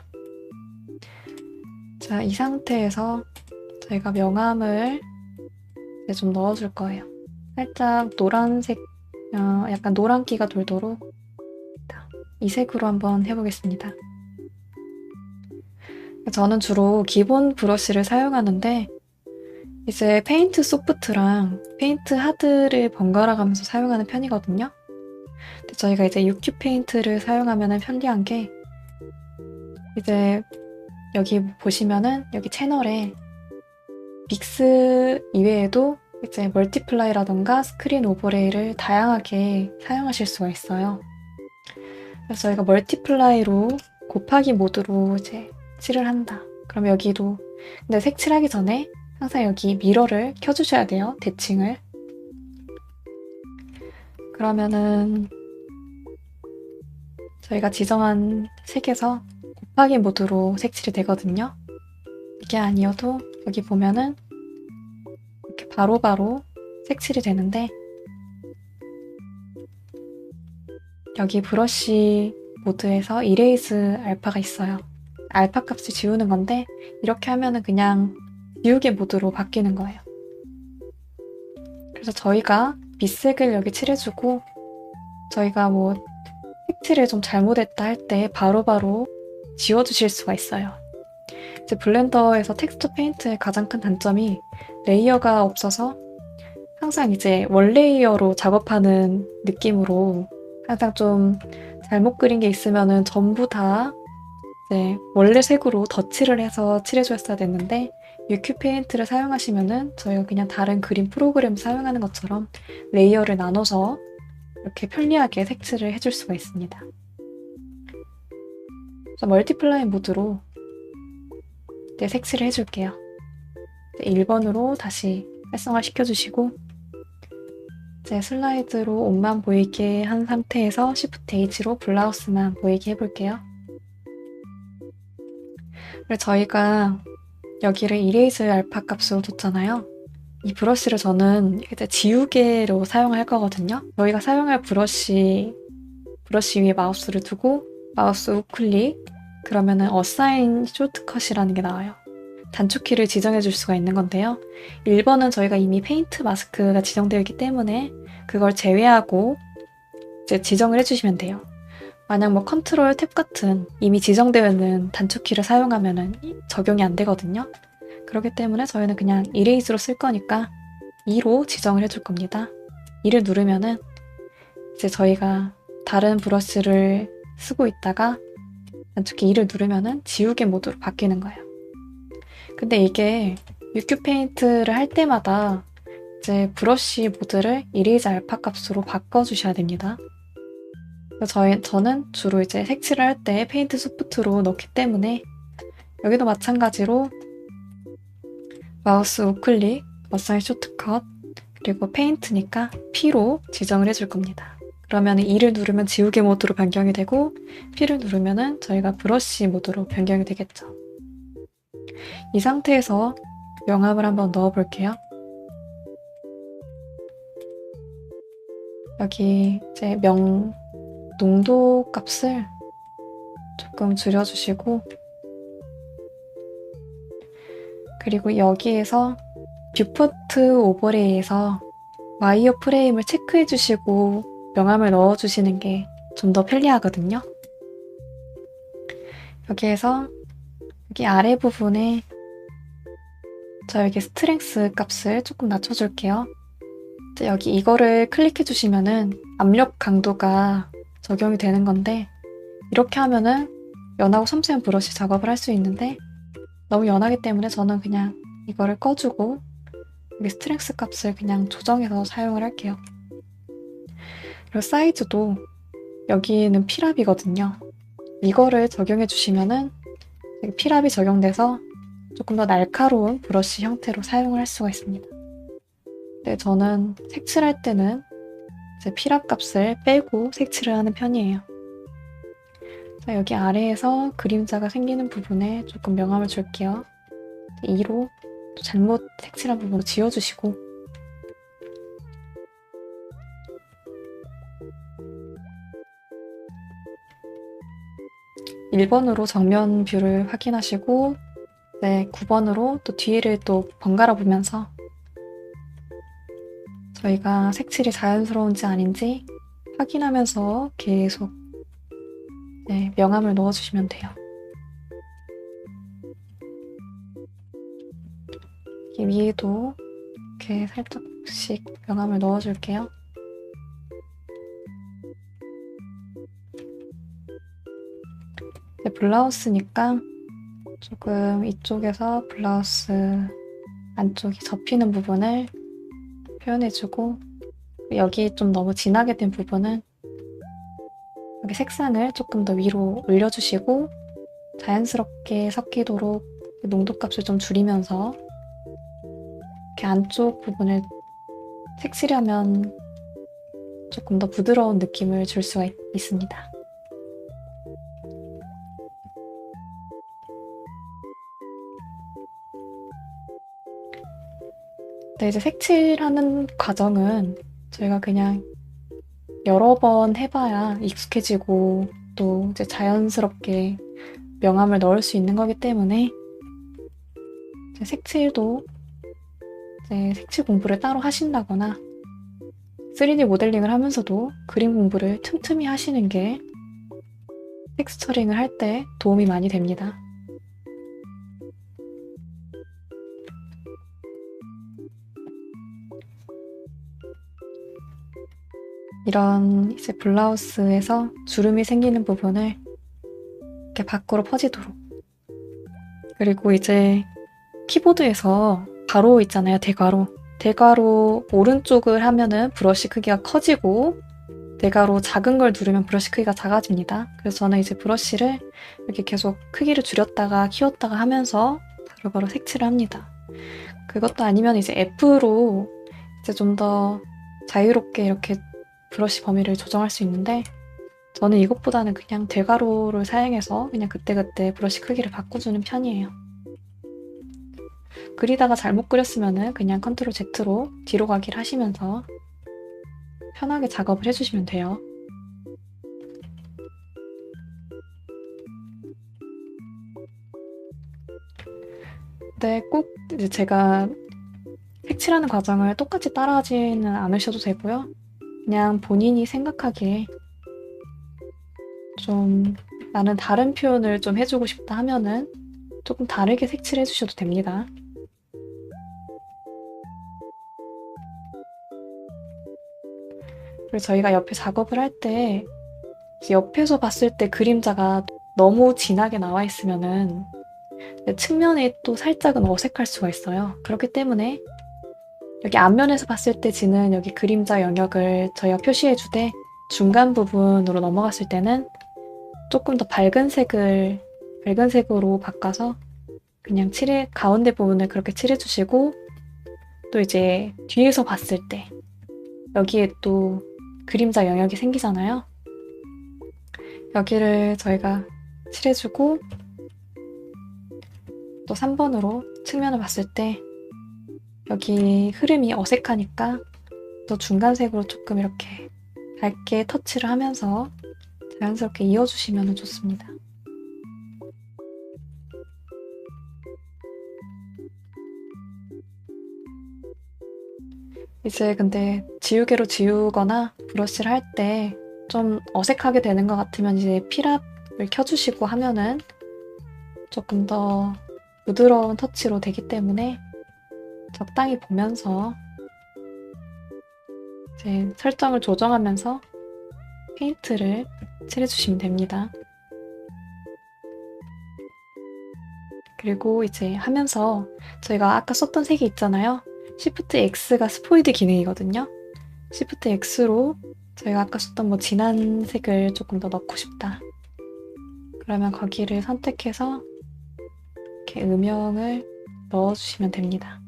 자, 이 상태에서 저희가 명암을 이제 좀 넣어줄 거예요. 살짝 노란색, 약간 노란기가 돌도록 이 색으로 한번 해보겠습니다. 저는 주로 기본 브러쉬를 사용하는데 이제 페인트 소프트랑 페인트 하드를 번갈아 가면서 사용하는 편이거든요. 근데 저희가 이제 UQ 페인트를 사용하면 편리한 게 이제 여기 보시면은 여기 채널에 믹스 이외에도 이제 멀티플라이라던가 스크린 오버레이를 다양하게 사용하실 수가 있어요. 그래서 저희가 멀티플라이로 곱하기 모드로 이제 칠을 한다. 그럼 여기도 근데 색칠하기 전에 항상 여기 미러를 켜주셔야 돼요. 대칭을. 그러면은 저희가 지정한 색에서 곱하기 모드로 색칠이 되거든요. 이게 아니어도 여기 보면은 이렇게 바로바로 색칠이 되는데 여기 브러쉬 모드에서 이레이즈 알파가 있어요. 알파 값을 지우는 건데 이렇게 하면은 그냥 지우개 모드로 바뀌는 거예요. 그래서 저희가 밑색을 여기 칠해주고 저희가 뭐 색칠을 좀 잘못했다 할 때 바로바로 지워주실 수가 있어요. 이제 블렌더에서 텍스처 페인트의 가장 큰 단점이 레이어가 없어서 항상 이제 원레이어로 작업하는 느낌으로 항상 좀 잘못 그린 게 있으면은 전부 다 이제 원래 색으로 덧칠을 해서 칠해줬어야 됐는데 UQ 페인트를 사용하시면은 저희가 그냥 다른 그림 프로그램 사용하는 것처럼 레이어를 나눠서 이렇게 편리하게 색칠을 해줄 수가 있습니다. 그래서 멀티플라이 모드로 이제 색칠을 해줄게요. 1번으로 다시 활성화 시켜주시고 이제 슬라이드로 옷만 보이게 한 상태에서 Shift H로 블라우스만 보이게 해볼게요. 그리고 저희가 여기를 이레이즈 알파 값으로 뒀잖아요. 이 브러쉬를 저는 이제 지우개로 사용할 거거든요. 저희가 사용할 브러쉬 위에 마우스를 두고 마우스 우클릭 그러면은 어사인 쇼트컷이라는 게 나와요. 단축키를 지정해 줄 수가 있는 건데요. 1번은 저희가 이미 페인트 마스크가 지정되어 있기 때문에 그걸 제외하고 이제 지정을 해주시면 돼요. 만약 뭐 컨트롤 탭 같은 이미 지정되어 있는 단축키를 사용하면은 적용이 안 되거든요. 그렇기 때문에 저희는 그냥 이레이즈로 쓸 거니까 2로 지정을 해줄 겁니다. 2를 누르면은 이제 저희가 다른 브러쉬를 쓰고 있다가 단축키 2를 누르면은 지우개 모드로 바뀌는 거예요. 근데 이게 UQ 페인트를 할 때마다 이제 브러쉬 모드를 이레이즈 알파 값으로 바꿔주셔야 됩니다. 저는 주로 이제 색칠을 할 때 페인트 소프트로 넣기 때문에 여기도 마찬가지로 마우스 우클릭, 어사인 쇼트컷, 그리고 페인트니까 P로 지정을 해줄 겁니다. 그러면 2를 누르면 지우개 모드로 변경이 되고 P를 누르면 저희가 브러쉬 모드로 변경이 되겠죠. 이 상태에서 명암을 한번 넣어 볼게요. 여기 이제 농도 값을 조금 줄여주시고 그리고 여기에서 뷰포트 오버레이에서 와이어 프레임을 체크해 주시고 명암을 넣어 주시는 게 좀 더 편리하거든요. 여기에서 여기 아래 부분에 저에게 스트렝스 값을 조금 낮춰줄게요. 여기 이거를 클릭해 주시면은 압력 강도가 적용이 되는 건데, 이렇게 하면은 연하고 섬세한 브러쉬 작업을 할 수 있는데 너무 연하기 때문에 저는 그냥 이거를 꺼주고 여기 스트렝스 값을 그냥 조정해서 사용을 할게요. 그리고 사이즈도 여기는 피랍이거든요. 이거를 적용해 주시면은 피랍이 적용돼서 조금 더 날카로운 브러쉬 형태로 사용을 할 수가 있습니다. 근데 저는 색칠할 때는 이제 피랍 값을 빼고 색칠을 하는 편이에요. 자, 여기 아래에서 그림자가 생기는 부분에 조금 명암을 줄게요. 2로 또 잘못 색칠한 부분을 지워주시고, 1번으로 정면 뷰를 확인하시고, 네, 9번으로 또 뒤를 또 번갈아 보면서 저희가 색칠이 자연스러운지 아닌지 확인하면서 계속 명암을 넣어주시면 돼요. 여기 위에도 이렇게 살짝씩 명암을 넣어줄게요. 블라우스니까 조금 이쪽에서 블라우스 안쪽이 접히는 부분을 표현해주고, 여기 좀 너무 진하게 된 부분은 여기 색상을 조금 더 위로 올려주시고 자연스럽게 섞이도록 농도값을 좀 줄이면서 이렇게 안쪽 부분을 색칠하면 조금 더 부드러운 느낌을 줄 수가 있습니다. 네, 이제 색칠하는 과정은 저희가 그냥 여러 번 해봐야 익숙해지고 또 이제 자연스럽게 명암을 넣을 수 있는 거기 때문에 이제 색칠도 이제 색칠 공부를 따로 하신다거나 3D 모델링을 하면서도 그림 공부를 틈틈이 하시는 게 텍스처링을 할 때 도움이 많이 됩니다. 이런 이제 블라우스에서 주름이 생기는 부분을 이렇게 밖으로 퍼지도록, 그리고 이제 키보드에서 가로 있잖아요. 대괄호 오른쪽을 하면은 브러쉬 크기가 커지고 대괄호 작은 걸 누르면 브러쉬 크기가 작아집니다. 그래서 저는 이제 브러쉬를 이렇게 계속 크기를 줄였다가 키웠다가 하면서 바로바로 색칠을 합니다. 그것도 아니면 이제 F로 이제 좀 더 자유롭게 이렇게 브러쉬 범위를 조정할 수 있는데, 저는 이것보다는 그냥 대괄호를 사용해서 그냥 그때그때 브러쉬 크기를 바꿔주는 편이에요. 그리다가 잘못 그렸으면은 그냥 컨트롤 Z로 뒤로 가기를 하시면서 편하게 작업을 해주시면 돼요. 근데 꼭 이제 제가 색칠하는 과정을 똑같이 따라하지는 않으셔도 되고요. 그냥 본인이 생각하기에 좀 나는 다른 표현을 좀 해주고 싶다 하면은 조금 다르게 색칠해 주셔도 됩니다. 그리고 저희가 옆에 작업을 할 때 옆에서 봤을 때 그림자가 너무 진하게 나와 있으면은 측면에 또 살짝은 어색할 수가 있어요. 그렇기 때문에 여기 앞면에서 봤을 때 지는 여기 그림자 영역을 저희가 표시해 주되, 중간 부분으로 넘어갔을 때는 조금 더 밝은 색으로 바꿔서 그냥 가운데 부분을 그렇게 칠해 주시고, 또 이제 뒤에서 봤을 때 여기에 또 그림자 영역이 생기잖아요. 여기를 저희가 칠해주고, 또 3번으로 측면을 봤을 때 여기 흐름이 어색하니까 또 중간색으로 조금 이렇게 밝게 터치를 하면서 자연스럽게 이어주시면 좋습니다. 이제 근데 지우개로 지우거나 브러쉬를 할 때 좀 어색하게 되는 것 같으면 이제 필압을 켜주시고 하면은 조금 더 부드러운 터치로 되기 때문에 적당히 보면서 이제 설정을 조정하면서 페인트를 칠해주시면 됩니다. 그리고 이제 하면서 저희가 아까 썼던 색이 있잖아요. Shift X가 스포이드 기능이거든요. Shift X로 저희가 아까 썼던 뭐 진한 색을 조금 더 넣고 싶다. 그러면 거기를 선택해서 이렇게 음영을 넣어주시면 됩니다.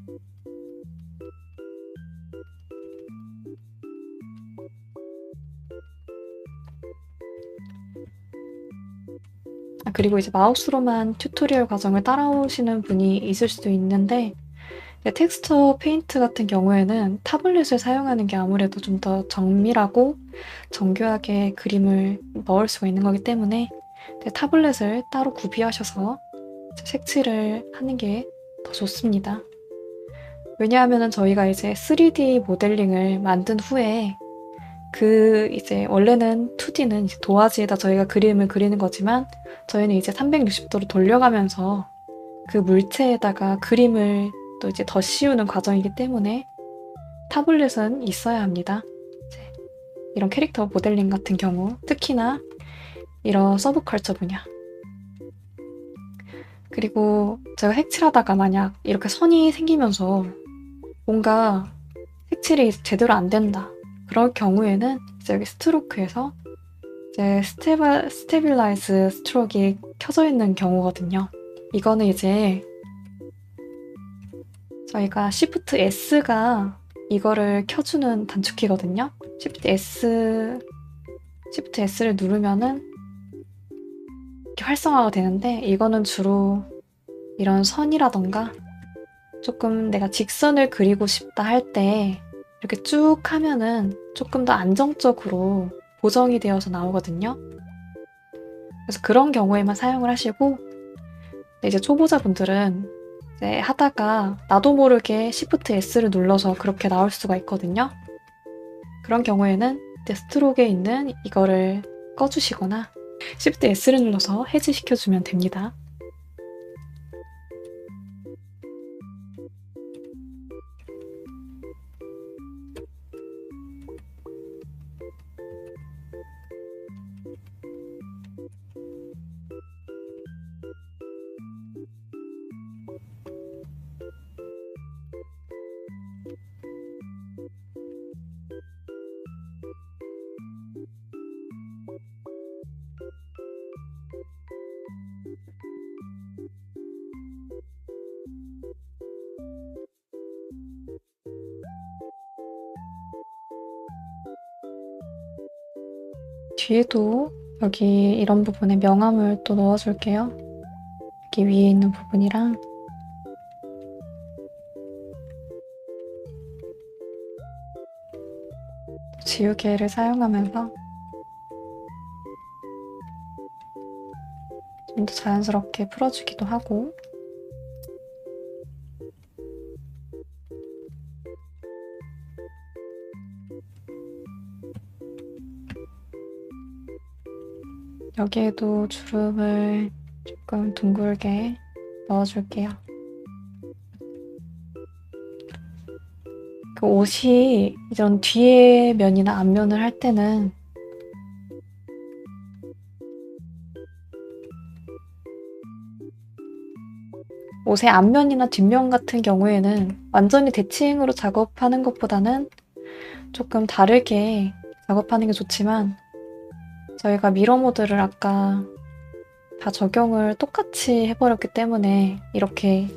그리고 이제 마우스로만 튜토리얼 과정을 따라오시는 분이 있을 수도 있는데 텍스처 페인트 같은 경우에는 타블렛을 사용하는 게 아무래도 좀 더 정밀하고 정교하게 그림을 넣을 수가 있는 거기 때문에 타블렛을 따로 구비하셔서 색칠을 하는 게 더 좋습니다. 왜냐하면 저희가 이제 3D 모델링을 만든 후에 이제 원래는 2D는 이제 도화지에다 저희가 그림을 그리는 거지만 저희는 이제 360도로 돌려가면서 그 물체에다가 그림을 또 이제 더 씌우는 과정이기 때문에 타블렛은 있어야 합니다. 이런 캐릭터 모델링 같은 경우, 특히나 이런 서브컬처 분야. 그리고 제가 색칠하다가 만약 이렇게 선이 생기면서 뭔가 색칠이 제대로 안 된다. 그럴 경우에는 이제 여기 스트로크에서 이제 스테빌라이즈 스트로크가 켜져 있는 경우거든요. 이거는 이제 저희가 Shift S가 이거를 켜주는 단축키거든요. Shift S를 누르면은 이렇게 활성화가 되는데 이거는 주로 이런 선이라던가 조금 내가 직선을 그리고 싶다 할 때 이렇게 쭉 하면은 조금 더 안정적으로 보정이 되어서 나오거든요. 그래서 그런 경우에만 사용을 하시고 이제 초보자분들은 이제 하다가 나도 모르게 Shift S를 눌러서 그렇게 나올 수가 있거든요. 그런 경우에는 이제 스트로크에 있는 이거를 꺼주시거나 Shift S를 눌러서 해제시켜주면 됩니다. 뒤에도 여기 이런 부분에 명암을 또 넣어줄게요. 여기 위에 있는 부분이랑 지우개를 사용하면서 좀 더 자연스럽게 풀어주기도 하고 여기에도 주름을 조금 둥글게 넣어줄게요. 그 옷이 이런 뒤에 면이나 앞면을 할 때는 옷의 앞면이나 뒷면 같은 경우에는 완전히 대칭으로 작업하는 것보다는 조금 다르게 작업하는 게 좋지만 저희가 미러 모드를 아까 다 적용을 똑같이 해버렸기 때문에 이렇게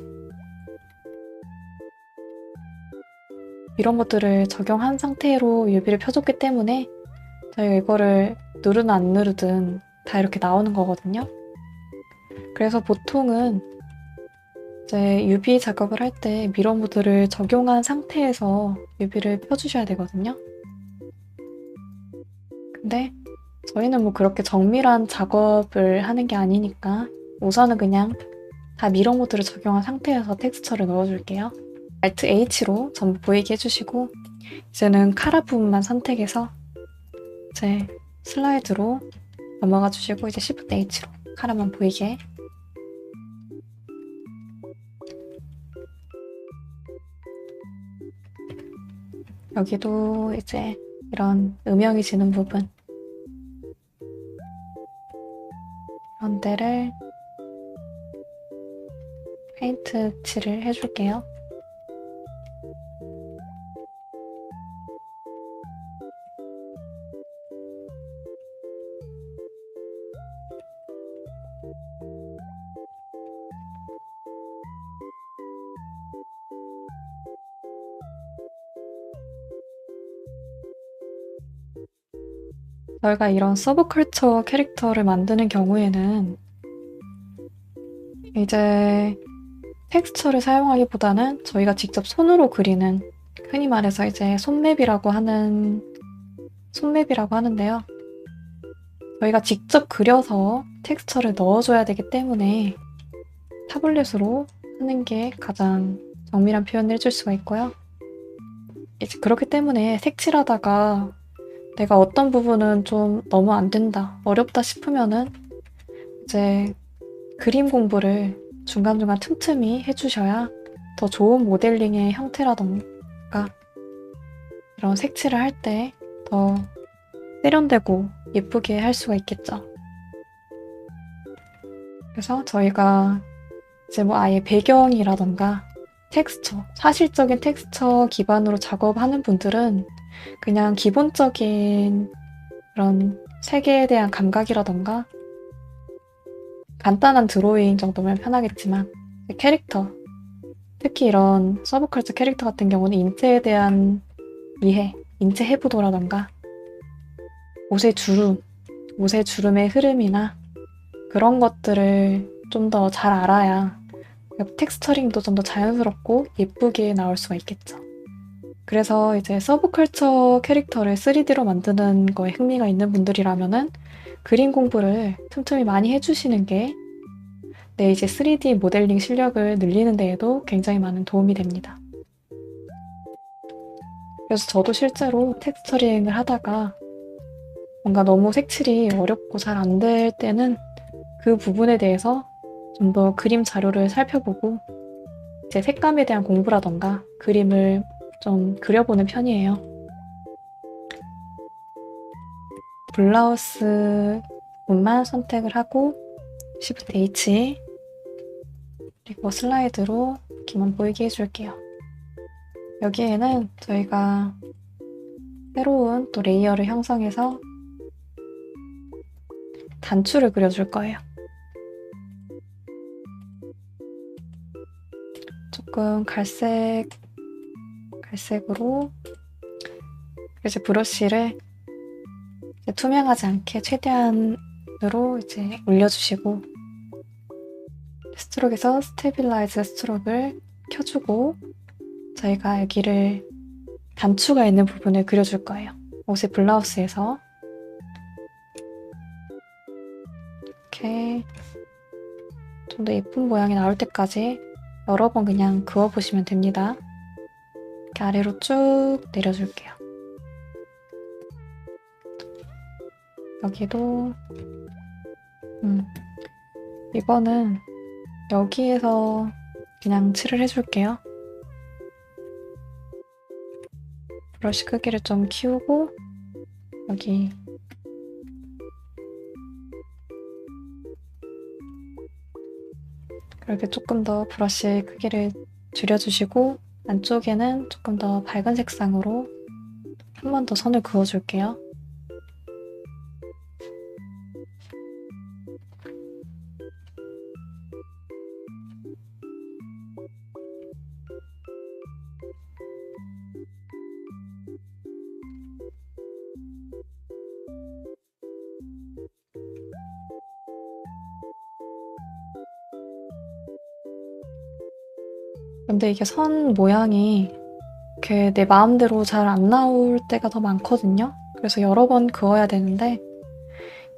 미러 모드를 적용한 상태로 유비를 펴줬기 때문에 저희가 이거를 누르든 안 누르든 다 이렇게 나오는 거거든요. 그래서 보통은 이제 UV 작업을 할 때 미러 모드를 적용한 상태에서 UV를 펴주셔야 되거든요. 근데 저희는 뭐 그렇게 정밀한 작업을 하는 게 아니니까 우선은 그냥 다 미러 모드를 적용한 상태에서 텍스처를 넣어줄게요. Alt H로 전부 보이게 해주시고 이제는 카라 부분만 선택해서 이제 슬라이드로 넘어가 주시고 이제 Shift H로 카라만 보이게 여기도 이제 이런 음영이 지는 부분 이런 데를 페인트 칠을 해줄게요. 저희가 이런 서브컬처 캐릭터를 만드는 경우에는 이제 텍스처를 사용하기보다는 저희가 직접 손으로 그리는 흔히 말해서 이제 손맵이라고 하는데요. 저희가 직접 그려서 텍스처를 넣어줘야 되기 때문에 타블렛으로 하는 게 가장 정밀한 표현을 해줄 수가 있고요. 이제 그렇기 때문에 색칠하다가 내가 어떤 부분은 좀 너무 안 된다, 어렵다 싶으면은 이제 그림 공부를 중간중간 틈틈이 해주셔야 더 좋은 모델링의 형태라던가 이런 색칠을 할 때 더 세련되고 예쁘게 할 수가 있겠죠. 그래서 저희가 이제 뭐 아예 배경이라던가 텍스처, 사실적인 텍스처 기반으로 작업하는 분들은 그냥 기본적인 그런 색에 대한 감각이라던가 간단한 드로잉 정도면 편하겠지만 캐릭터, 특히 이런 서브컬처 캐릭터 같은 경우는 인체에 대한 이해, 인체 해부도라던가 옷의 주름의 흐름이나 그런 것들을 좀 더 잘 알아야 텍스처링도 좀 더 자연스럽고 예쁘게 나올 수가 있겠죠. 그래서 이제 서브컬처 캐릭터를 3D로 만드는 거에 흥미가 있는 분들이라면은 그림 공부를 틈틈이 많이 해주시는 게 내 이제 3D 모델링 실력을 늘리는 데에도 굉장히 많은 도움이 됩니다. 그래서 저도 실제로 텍스처링을 하다가 뭔가 너무 색칠이 어렵고 잘 안 될 때는 그 부분에 대해서 좀 더 그림 자료를 살펴보고 제 색감에 대한 공부라던가 그림을 좀 그려보는 편이에요. 블라우스 부분만 선택을 하고 Shift H 그리고 슬라이드로 이렇게만 보이게 해줄게요. 여기에는 저희가 새로운 또 레이어를 형성해서 단추를 그려줄 거예요. 조금 갈색으로 이제 브러쉬를 이제 투명하지 않게 최대한으로 이제 올려주시고 스트로크에서 스테빌라이즈 스트로크를 켜주고 저희가 여기를 단추가 있는 부분을 그려줄 거예요. 옷의 블라우스에서 이렇게 좀 더 예쁜 모양이 나올 때까지 여러 번 그냥 그어보시면 됩니다. 이렇게 아래로 쭉 내려줄게요. 여기도 이거는 여기에서 그냥 칠을 해줄게요. 브러쉬 크기를 좀 키우고 여기 그렇게 조금 더 브러쉬 크기를 줄여주시고 안쪽에는 조금 더 밝은 색상으로 한 번 더 선을 그어줄게요. 근데 이게 선 모양이 이렇게 내 마음대로 잘 안 나올 때가 더 많거든요. 그래서 여러 번 그어야 되는데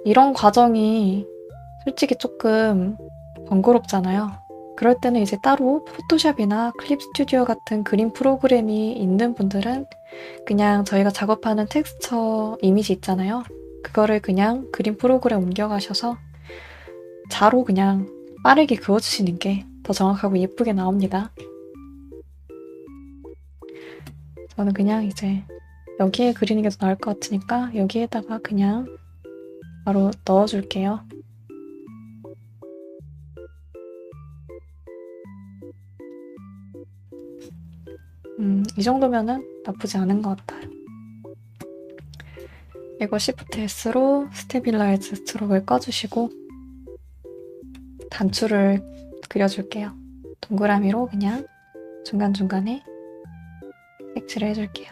이런 과정이 솔직히 조금 번거롭잖아요. 그럴 때는 이제 따로 포토샵이나 클립 스튜디오 같은 그림 프로그램이 있는 분들은 그냥 저희가 작업하는 텍스처 이미지 있잖아요. 그거를 그냥 그림 프로그램 옮겨가셔서 자로 그냥 빠르게 그어주시는 게 더 정확하고 예쁘게 나옵니다. 저는 그냥 이제 여기에 그리는 게 더 나을 것 같으니까 여기에다가 그냥 바로 넣어줄게요. 이 정도면은 나쁘지 않은 것 같아요. 이거 Shift S로 스테빌라이즈 스트로크를 꺼주시고 단추를 그려줄게요. 동그라미로 그냥 중간중간에 색칠을 해줄게요.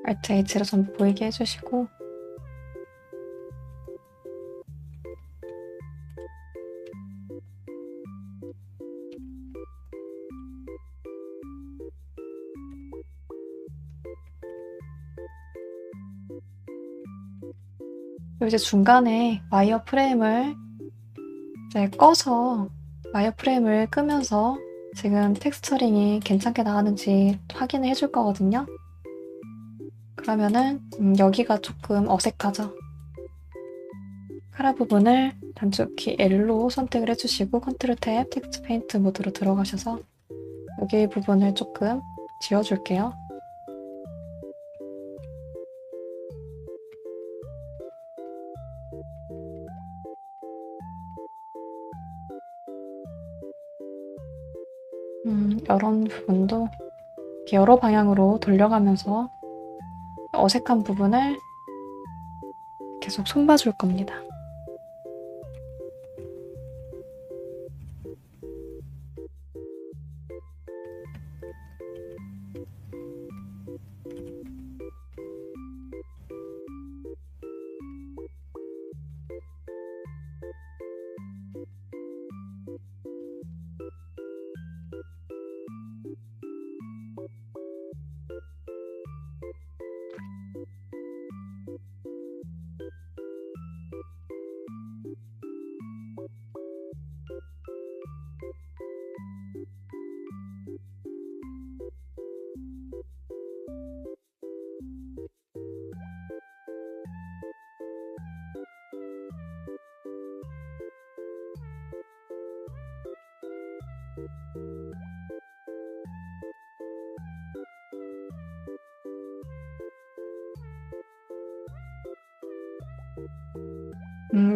Alt H로 전부 보이게 해주시고 이제 중간에 와이어 프레임을 이제 꺼서 와이어 프레임을 끄면서 지금 텍스처링이 괜찮게 나왔는지 확인을 해줄 거거든요. 그러면은 여기가 조금 어색하죠. 카라 부분을 단축키 L로 선택을 해주시고 컨트롤 탭 텍스트 페인트 모드로 들어가셔서 여기 부분을 조금 지워줄게요. 이런 부분도 이렇게 여러 방향으로 돌려가면서 어색한 부분을 계속 손봐줄 겁니다.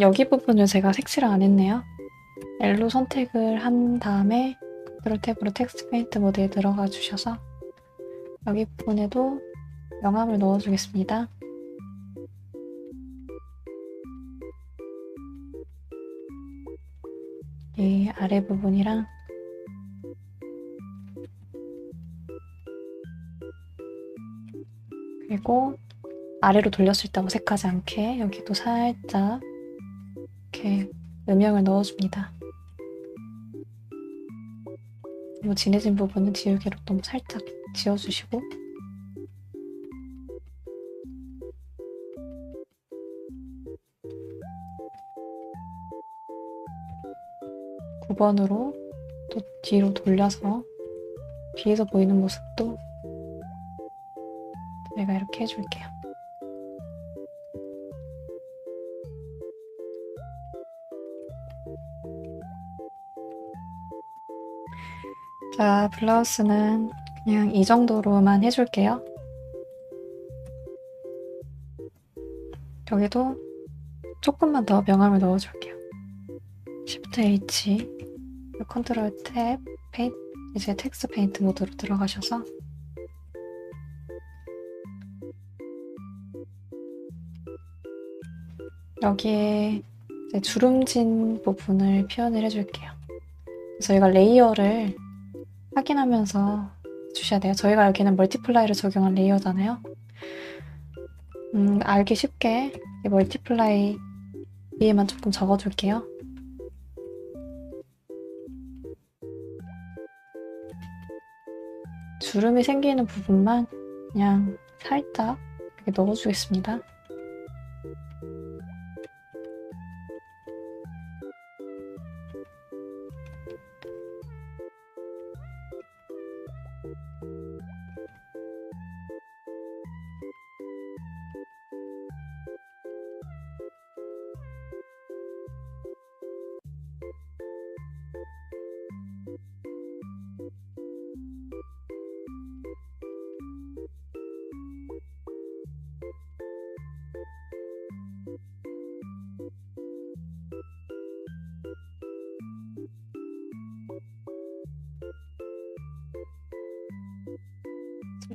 여기 부분을 제가 색칠을 안 했네요. L로 선택을 한 다음에 컨트롤 탭으로 텍스트 페인트 모드에 들어가 주셔서 여기 부분에도 명암을 넣어주겠습니다. 이 아래 부분이랑 그리고 아래로 돌렸을 때 어색하지 않게 여기도 살짝 이렇게 음영을 넣어줍니다. 그리고 진해진 부분은 지우개로 또 살짝 지워주시고 9번으로 또 뒤로 돌려서 뒤에서 보이는 모습도 제가 이렇게 해줄게요. 자, 블라우스는 그냥 이 정도로만 해줄게요. 여기도 조금만 더 명암을 넣어줄게요. Shift H, 컨트롤 탭, 페인트, 이제 텍스트 페인트 모드로 들어가셔서 여기에 이제 주름진 부분을 표현을 해줄게요. 저희가 레이어를 확인하면서 주셔야 돼요. 저희가 여기는 멀티플라이를 적용한 레이어잖아요. 알기 쉽게 멀티플라이 위에만 조금 적어줄게요. 주름이 생기는 부분만 그냥 살짝 이렇게 넣어주겠습니다.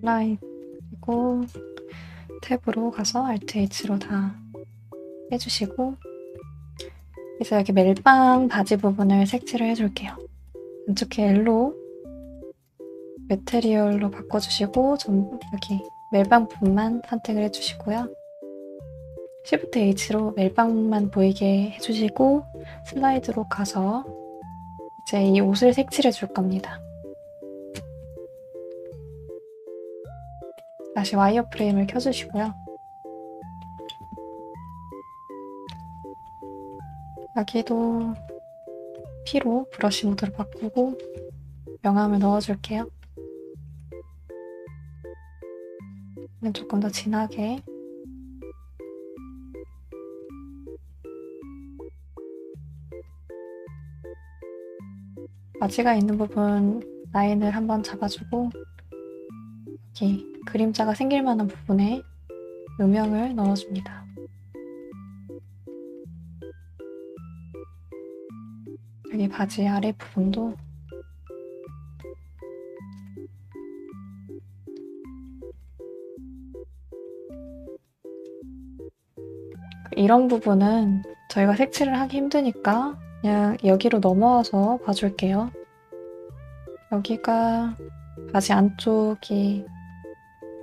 슬라이드 그리고 탭으로 가서 Alt H로 다 해주시고 그래서 여기 멜빵 바지 부분을 색칠을 해줄게요. 안쪽에 옐로우 매테리얼로 바꿔주시고 여기 멜빵 부분만 선택을 해주시고요. Shift H로 멜빵만 보이게 해주시고 슬라이드로 가서 이제 이 옷을 색칠해 줄 겁니다. 다시 와이어 프레임을 켜주시고요. 여기도 P로 브러쉬 모드로 바꾸고 명암을 넣어줄게요. 조금 더 진하게 바지가 있는 부분 라인을 한번 잡아주고 여기 그림자가 생길 만한 부분에 음영을 넣어줍니다. 여기 바지 아래 부분도 이런 부분은 저희가 색칠을 하기 힘드니까 그냥 여기로 넘어와서 봐줄게요. 여기가 바지 안쪽이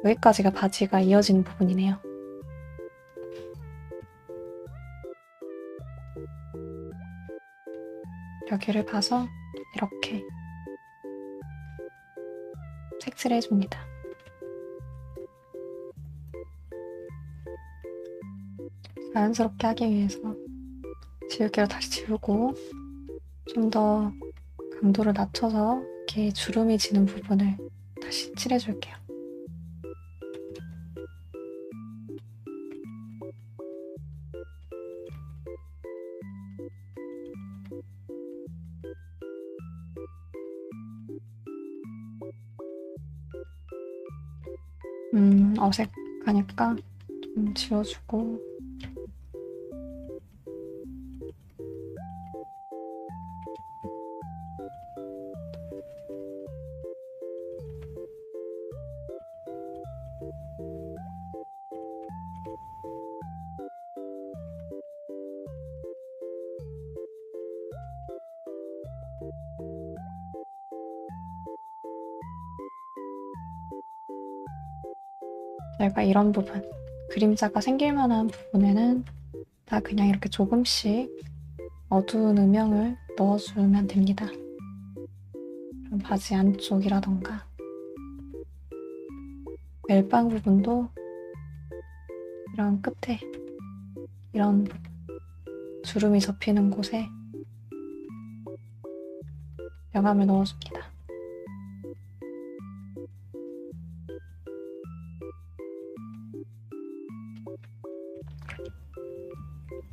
여기까지가 바지가 이어지는 부분이네요. 여기를 봐서 이렇게 색칠해줍니다. 자연스럽게 하기 위해서 지울개로 다시 지우고 좀 더 강도를 낮춰서 이렇게 주름이 지는 부분을 다시 칠해줄게요. 어색하니까 좀 지워주고 저희가 이런 부분, 그림자가 생길 만한 부분에는 다 그냥 이렇게 조금씩 어두운 음영을 넣어주면 됩니다. 그럼 바지 안쪽이라던가 멜빵 부분도 이런 끝에 이런 부분, 주름이 접히는 곳에 명암을 넣어줍니다.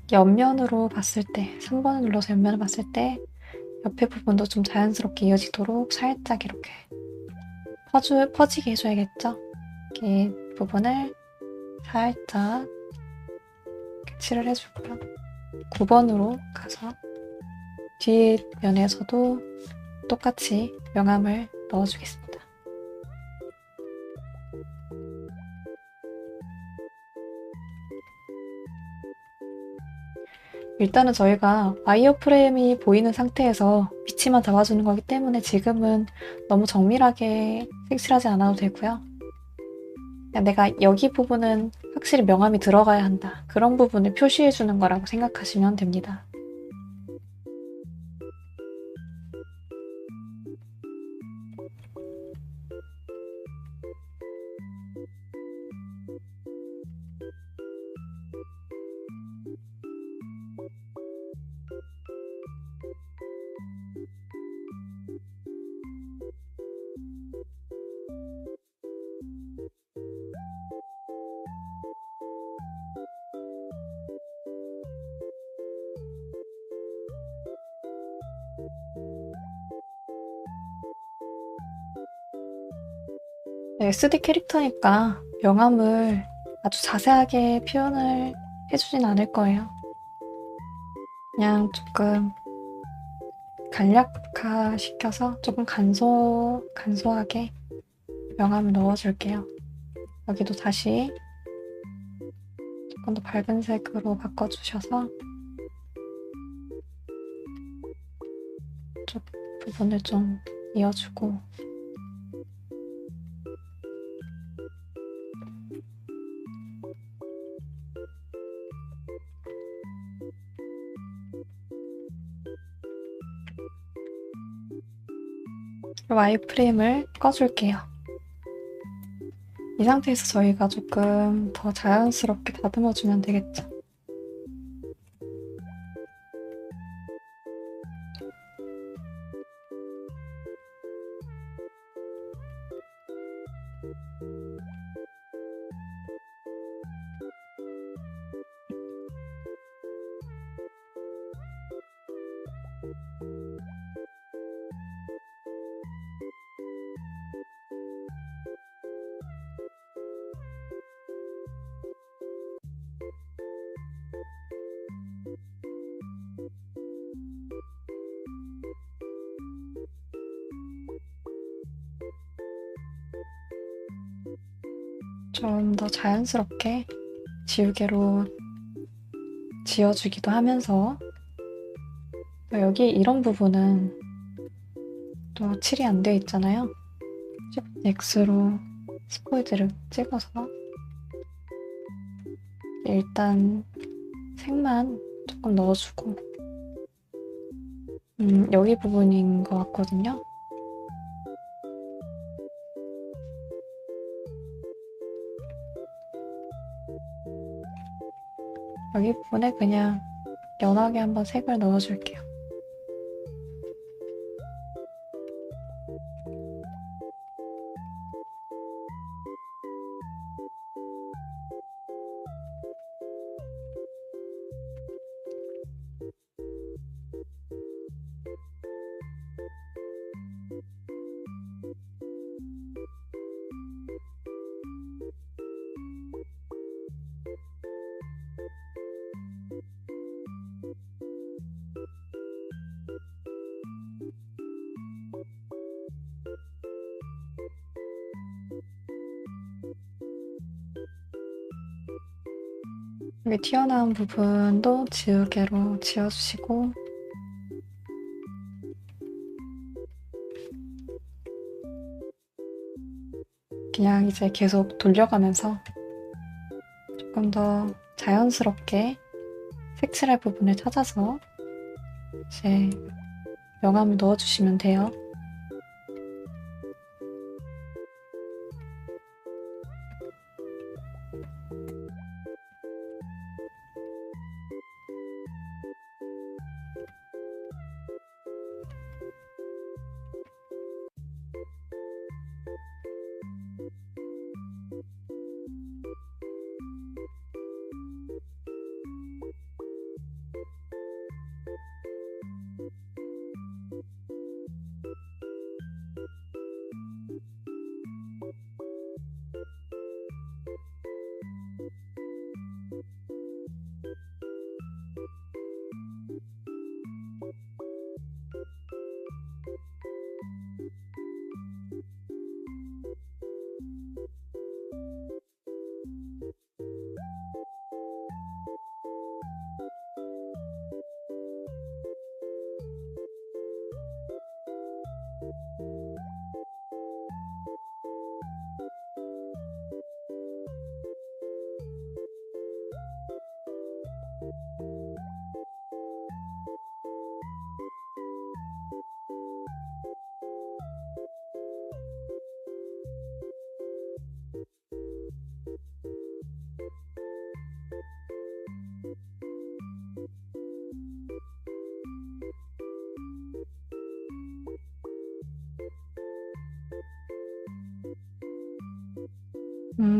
옆면으로 봤을 때, 3번을 눌러서 옆면을 봤을 때 옆에 부분도 좀 자연스럽게 이어지도록 살짝 이렇게 퍼지게 해줘야겠죠? 이 부분을 살짝 이렇게 칠을 해주고요. 9번으로 가서 뒷면에서도 똑같이 명암을 넣어주겠습니다. 일단은 저희가 와이어 프레임이 보이는 상태에서 위치만 잡아주는 거기 때문에 지금은 너무 정밀하게 색칠하지 않아도 되고요. 그냥 내가 여기 부분은 확실히 명암이 들어가야 한다. 그런 부분을 표시해주는 거라고 생각하시면 됩니다. SD 캐릭터니까 명암을 아주 자세하게 표현을 해주진 않을 거예요. 그냥 조금 간략화 시켜서 조금 간소하게 명암을 넣어줄게요. 여기도 다시 조금 더 밝은 색으로 바꿔주셔서 쪽 부분을 좀 이어주고 와이프레임을 꺼줄게요. 이 상태에서 저희가 조금 더 자연스럽게 다듬어주면 되겠죠. 좀 더 자연스럽게 지우개로 지워주기도 하면서 여기 이런 부분은 또 칠이 안 되어 있잖아요. X로 스포이드를 찍어서 일단 색만 조금 넣어주고 여기 부분인 것 같거든요. 여기 부분에 그냥 연하게 한번 색을 넣어줄게요. 여기 튀어나온 부분도 지우개로 지워주시고 그냥 이제 계속 돌려가면서 조금 더 자연스럽게 색칠할 부분을 찾아서 이제 명암을 넣어주시면 돼요.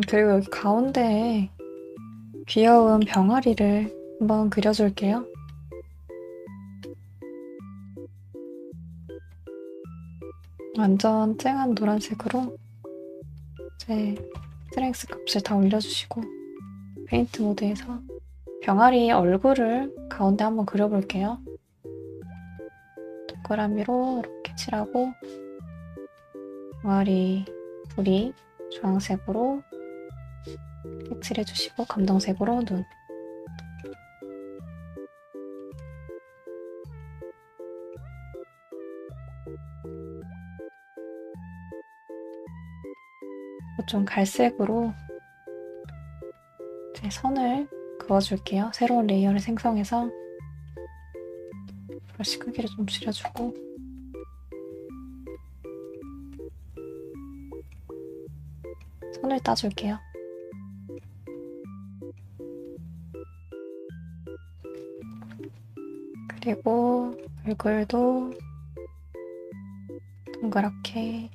그리고 여기 가운데에 귀여운 병아리를 한번 그려줄게요. 완전 쨍한 노란색으로 이제 스트렝스 값을 다 올려주시고 페인트 모드에서 병아리 얼굴을 가운데 한번 그려볼게요. 동그라미로 이렇게 칠하고 병아리 부리 주황색으로 칠해주시고 검정색으로 눈. 좀 갈색으로 이제 선을 그어줄게요. 새로운 레이어를 생성해서 브러쉬 크기를 좀 줄여주고 선을 따줄게요. 그리고 얼굴도 동그랗게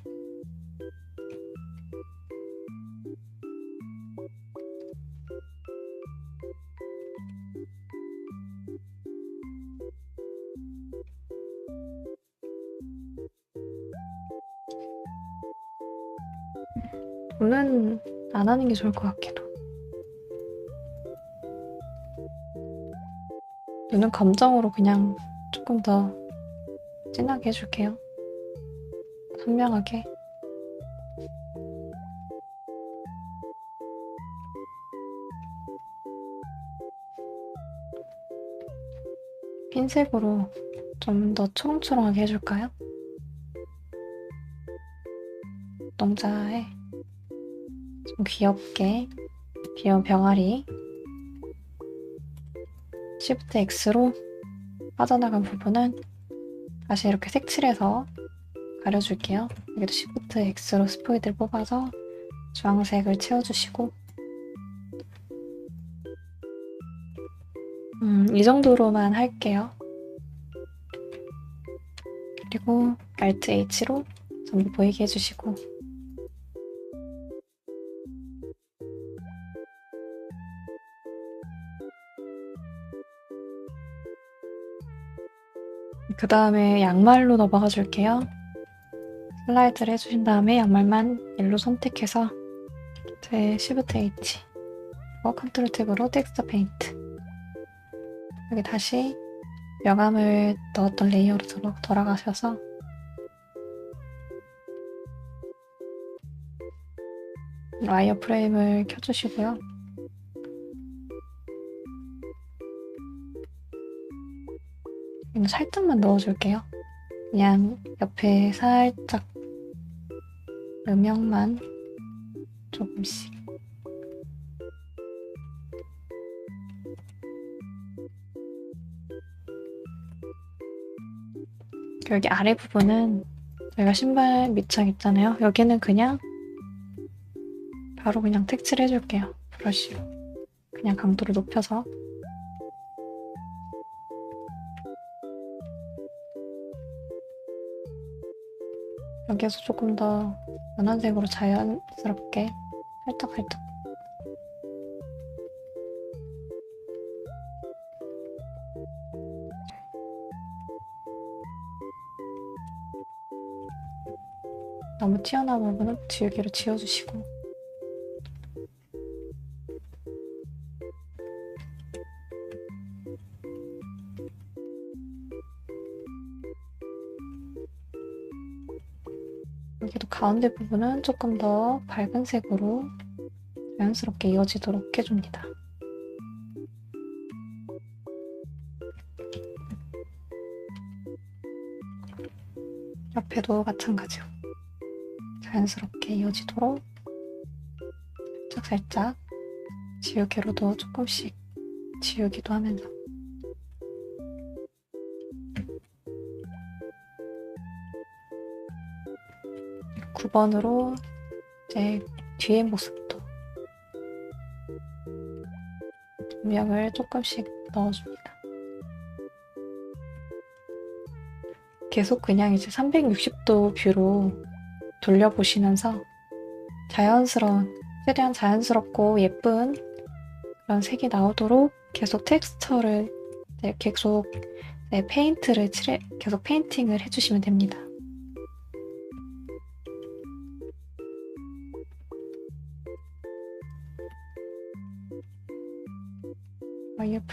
눈은 안 하는 게 좋을 것 같기도. 눈은 검정으로 그냥 조금 더 진하게 해줄게요. 선명하게. 핀색으로 좀 더 초롱초롱하게 해줄까요? 눈동자에 좀 귀엽게 귀여운 병아리 Shift X로 빠져나간 부분은 다시 이렇게 색칠해서 가려줄게요. 여기도 Shift X로 스포이드를 뽑아서 주황색을 채워주시고 이 정도로만 할게요. 그리고 Alt H로 전부 보이게 해주시고 그 다음에 양말로 넘어가 줄게요. 슬라이드를 해주신 다음에 양말만 옐로 선택해서 제 Shift H 컨트롤 탭으로 텍스처 페인트 여기 다시 명암을 넣었던 레이어로 돌아가셔서 와이어 프레임을 켜주시고요. 살짝만 넣어줄게요. 그냥 옆에 살짝 음영만 조금씩. 여기 아래 부분은 저희가 신발 밑창 있잖아요. 여기는 그냥 바로 그냥 색칠 해줄게요. 브러쉬로. 그냥 강도를 높여서. 여기에서 조금 더 연한 색으로 자연스럽게 살짝 너무 튀어나온 부분은 지우개로 지워주시고 여기도 가운데 부분은 조금 더 밝은 색으로 자연스럽게 이어지도록 해줍니다. 옆에도 마찬가지로 자연스럽게 이어지도록 살짝 지우개로도 조금씩 지우기도 하면서 9번으로 이제 뒤에 모습도 조명을 조금씩 넣어줍니다. 계속 그냥 이제 360도 뷰로 돌려보시면서 최대한 자연스럽고 예쁜 그런 색이 나오도록 계속 텍스처를 계속 페인팅을 해주시면 됩니다.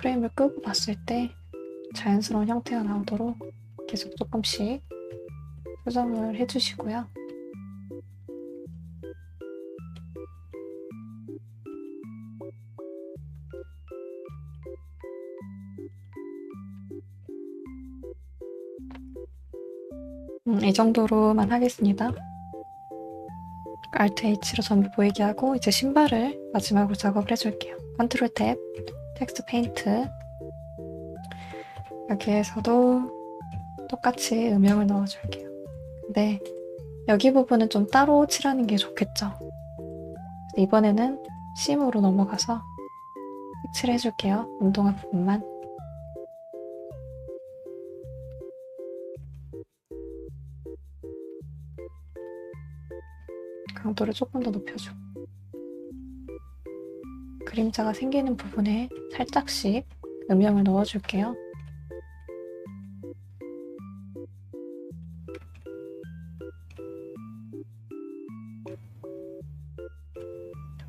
프레임을 끄고 봤을 때 자연스러운 형태가 나오도록 계속 조금씩 수정을 해주시고요. 이 정도로만 하겠습니다. Alt H로 전부 보이게 하고 이제 신발을 마지막으로 작업을 해줄게요. 컨트롤 탭, 텍스트 페인트. 여기에서도 똑같이 음영을 넣어줄게요. 근데 여기 부분은 좀 따로 칠하는 게 좋겠죠. 이번에는 심으로 넘어가서 칠해줄게요. 운동화 부분만. 강도를 조금 더 높여주고 그림자가 생기는 부분에 살짝씩 음영을 넣어줄게요.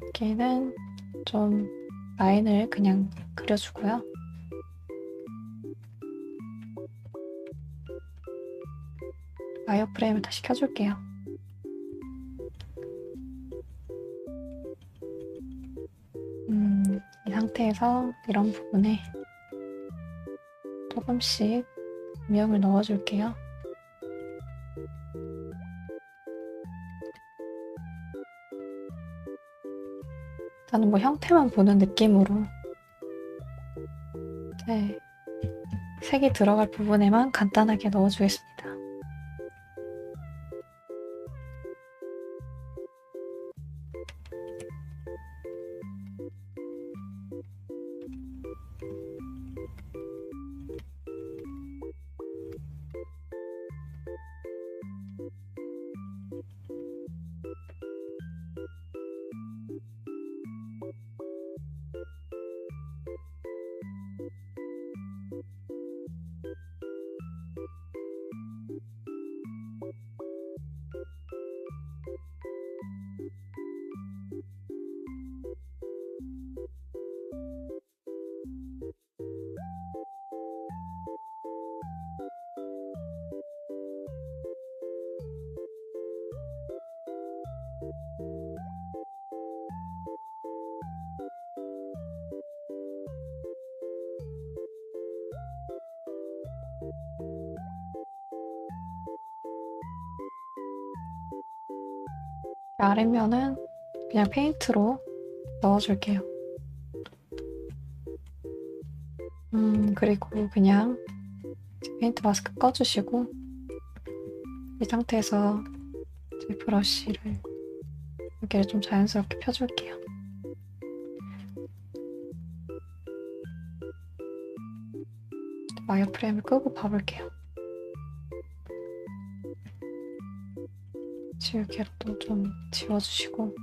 여기는 좀 라인을 그냥 그려주고요. 와이어프레임을 다시 켜줄게요. 이 상태에서 이런 부분에 조금씩 음영을 넣어줄게요. 일단은 뭐 형태만 보는 느낌으로 색이 들어갈 부분에만 간단하게 넣어주겠습니다. 아랫면은 그냥 페인트로 넣어줄게요. 그리고 그냥 페인트 마스크 꺼주시고 이 상태에서 제 브러쉬를 여기를 좀 자연스럽게 펴줄게요. 와이어프레임을 끄고 봐볼게요. 지우개로도 좀 지워주시고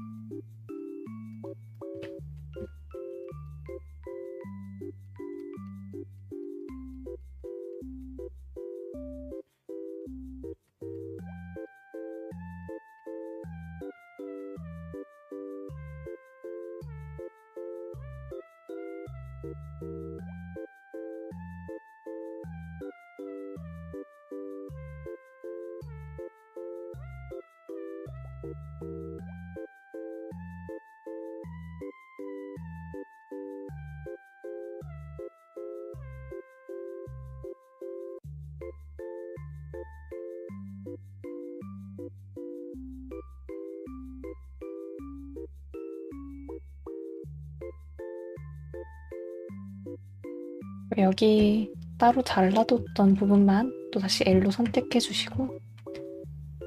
여기 따로 잘라뒀던 부분만 또 다시 L로 선택해 주시고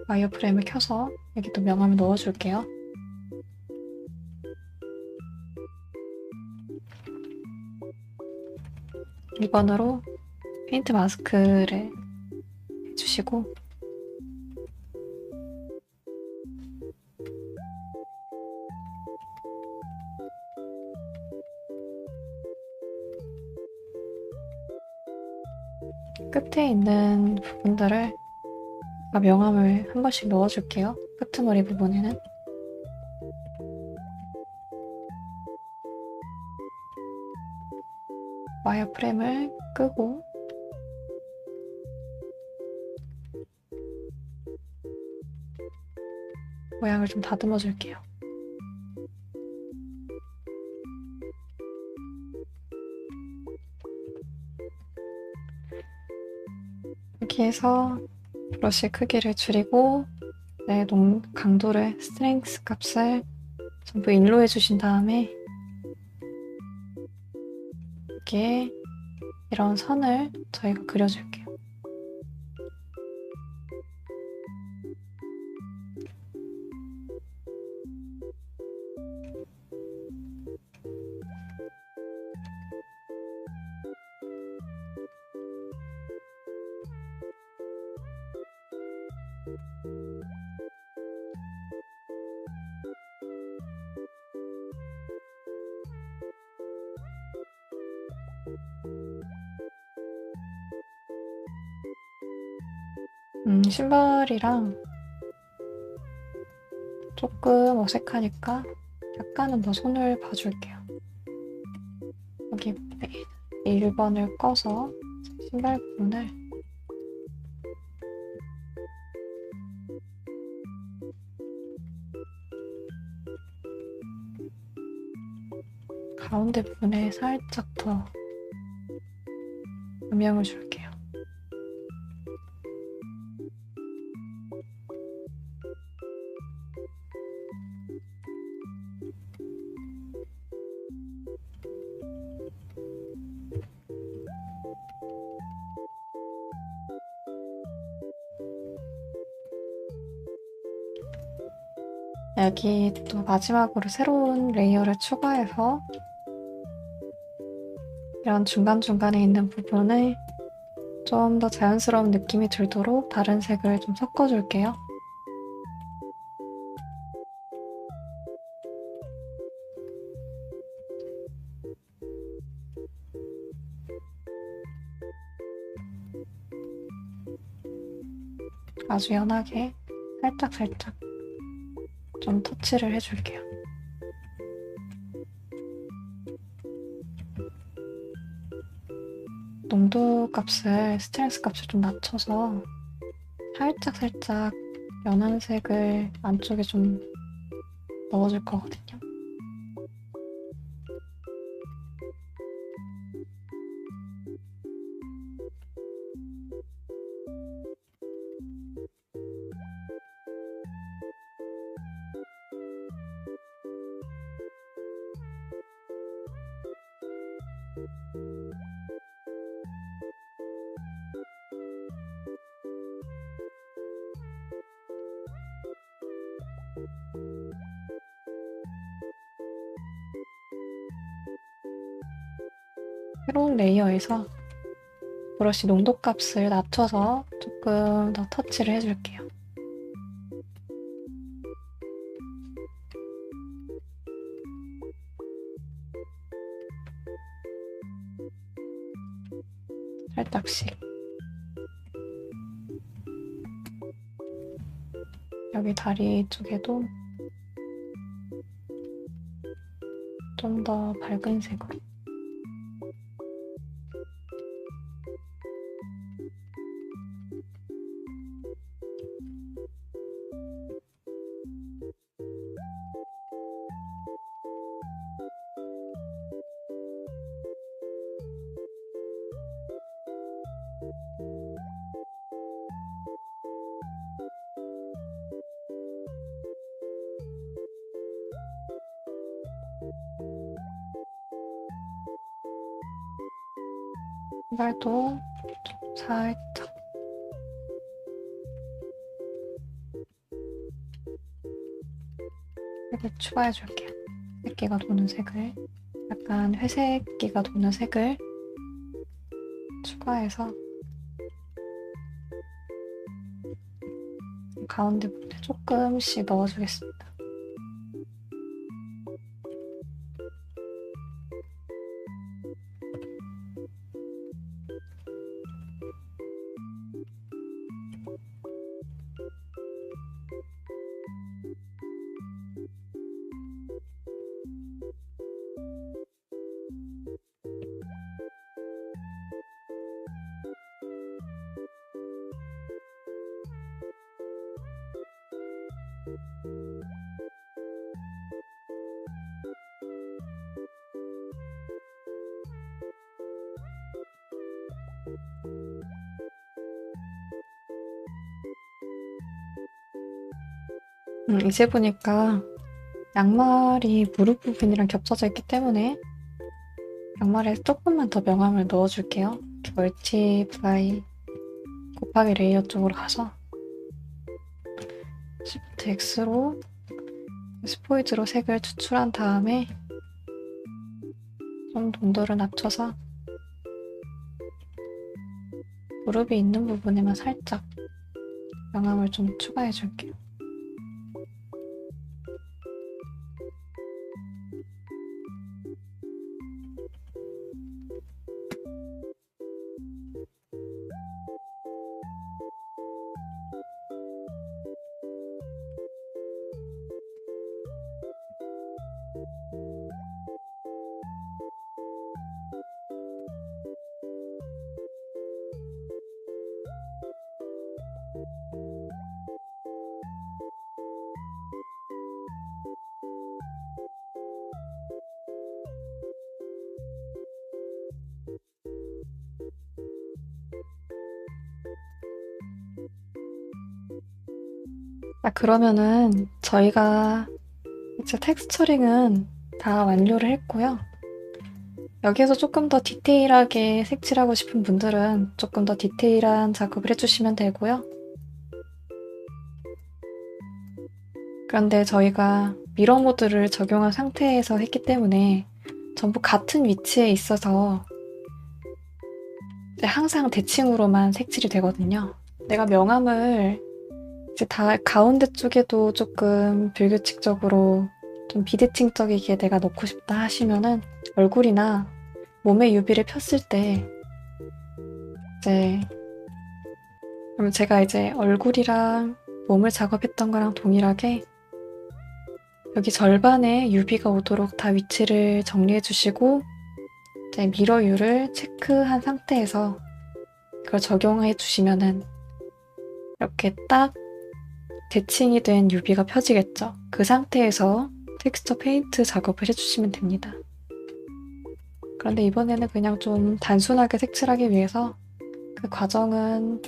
와이어프레임을 켜서 여기도 명암을 넣어줄게요. 리번으로 페인트 마스크를 해주시고 끝에 있는 부분들을 명암을 한 번씩 넣어줄게요. 끄트머리 부분에는. 와이어프레임을 끄고 모양을 좀 다듬어 줄게요. 여기에서 브러쉬 크기를 줄이고 강도를, 스트렝스 값을 전부 1로 해주신 다음에 여기에 이런 선을 저희가 그려줄게요. 신발이랑 조금 어색하니까 약간은 더 손을 봐줄게요. 여기 1번을 꺼서 신발 부분을 가운데 부분에 살짝 더 음영을 줄게요. 여기 또 마지막으로 새로운 레이어를 추가해서 이런 중간중간에 있는 부분에 좀 더 자연스러운 느낌이 들도록 다른 색을 좀 섞어줄게요. 아주 연하게 살짝살짝 좀 터치를 해줄게요. 농도 값을, 스트렝스 값을 좀 낮춰서 살짝살짝 연한 색을 안쪽에 좀 넣어줄 거거든요. 새로운 레이어에서 브러쉬 농도 값을 낮춰서 조금 더 터치를 해줄게요. 살짝씩. 여기 다리 쪽에도 좀 더 밝은 색으로. 신발도 좀 살짝 색을 추가해줄게요. 색기가 도는 색을, 약간 회색기가 도는 색을 추가해서 가운데 부분에 조금씩 넣어주겠습니다. 이제 보니까 양말이 무릎 부분이랑 겹쳐져 있기 때문에 양말에 조금만 더 명암을 넣어줄게요. 이렇게 멀티플라이 곱하기 레이어 쪽으로 가서 Shift X로 스포이드로 색을 추출한 다음에 좀 농도를 낮춰서 무릎이 있는 부분에만 살짝 명암을 좀 추가해 줄게요. 그러면은 저희가 이제 텍스처링은 다 완료를 했고요. 여기에서 조금 더 디테일하게 색칠하고 싶은 분들은 조금 더 디테일한 작업을 해주시면 되고요. 그런데 저희가 미러 모드를 적용한 상태에서 했기 때문에 전부 같은 위치에 있어서 항상 대칭으로만 색칠이 되거든요. 내가 명암을 이제 다 가운데 쪽에도 조금 불규칙적으로 좀 비대칭적이게 내가 넣고 싶다 하시면은 얼굴이나 몸에 유비를 폈을 때 그럼 제가 이제 얼굴이랑 몸을 작업했던 거랑 동일하게 여기 절반에 유비가 오도록 다 위치를 정리해 주시고 이제 미러유를 체크한 상태에서 그걸 적용해 주시면은 이렇게 딱 대칭이 된 유비가 펴지겠죠. 그 상태에서 텍스처 페인트 작업을 해주시면 됩니다. 그런데 이번에는 그냥 좀 단순하게 색칠하기 위해서 그 과정은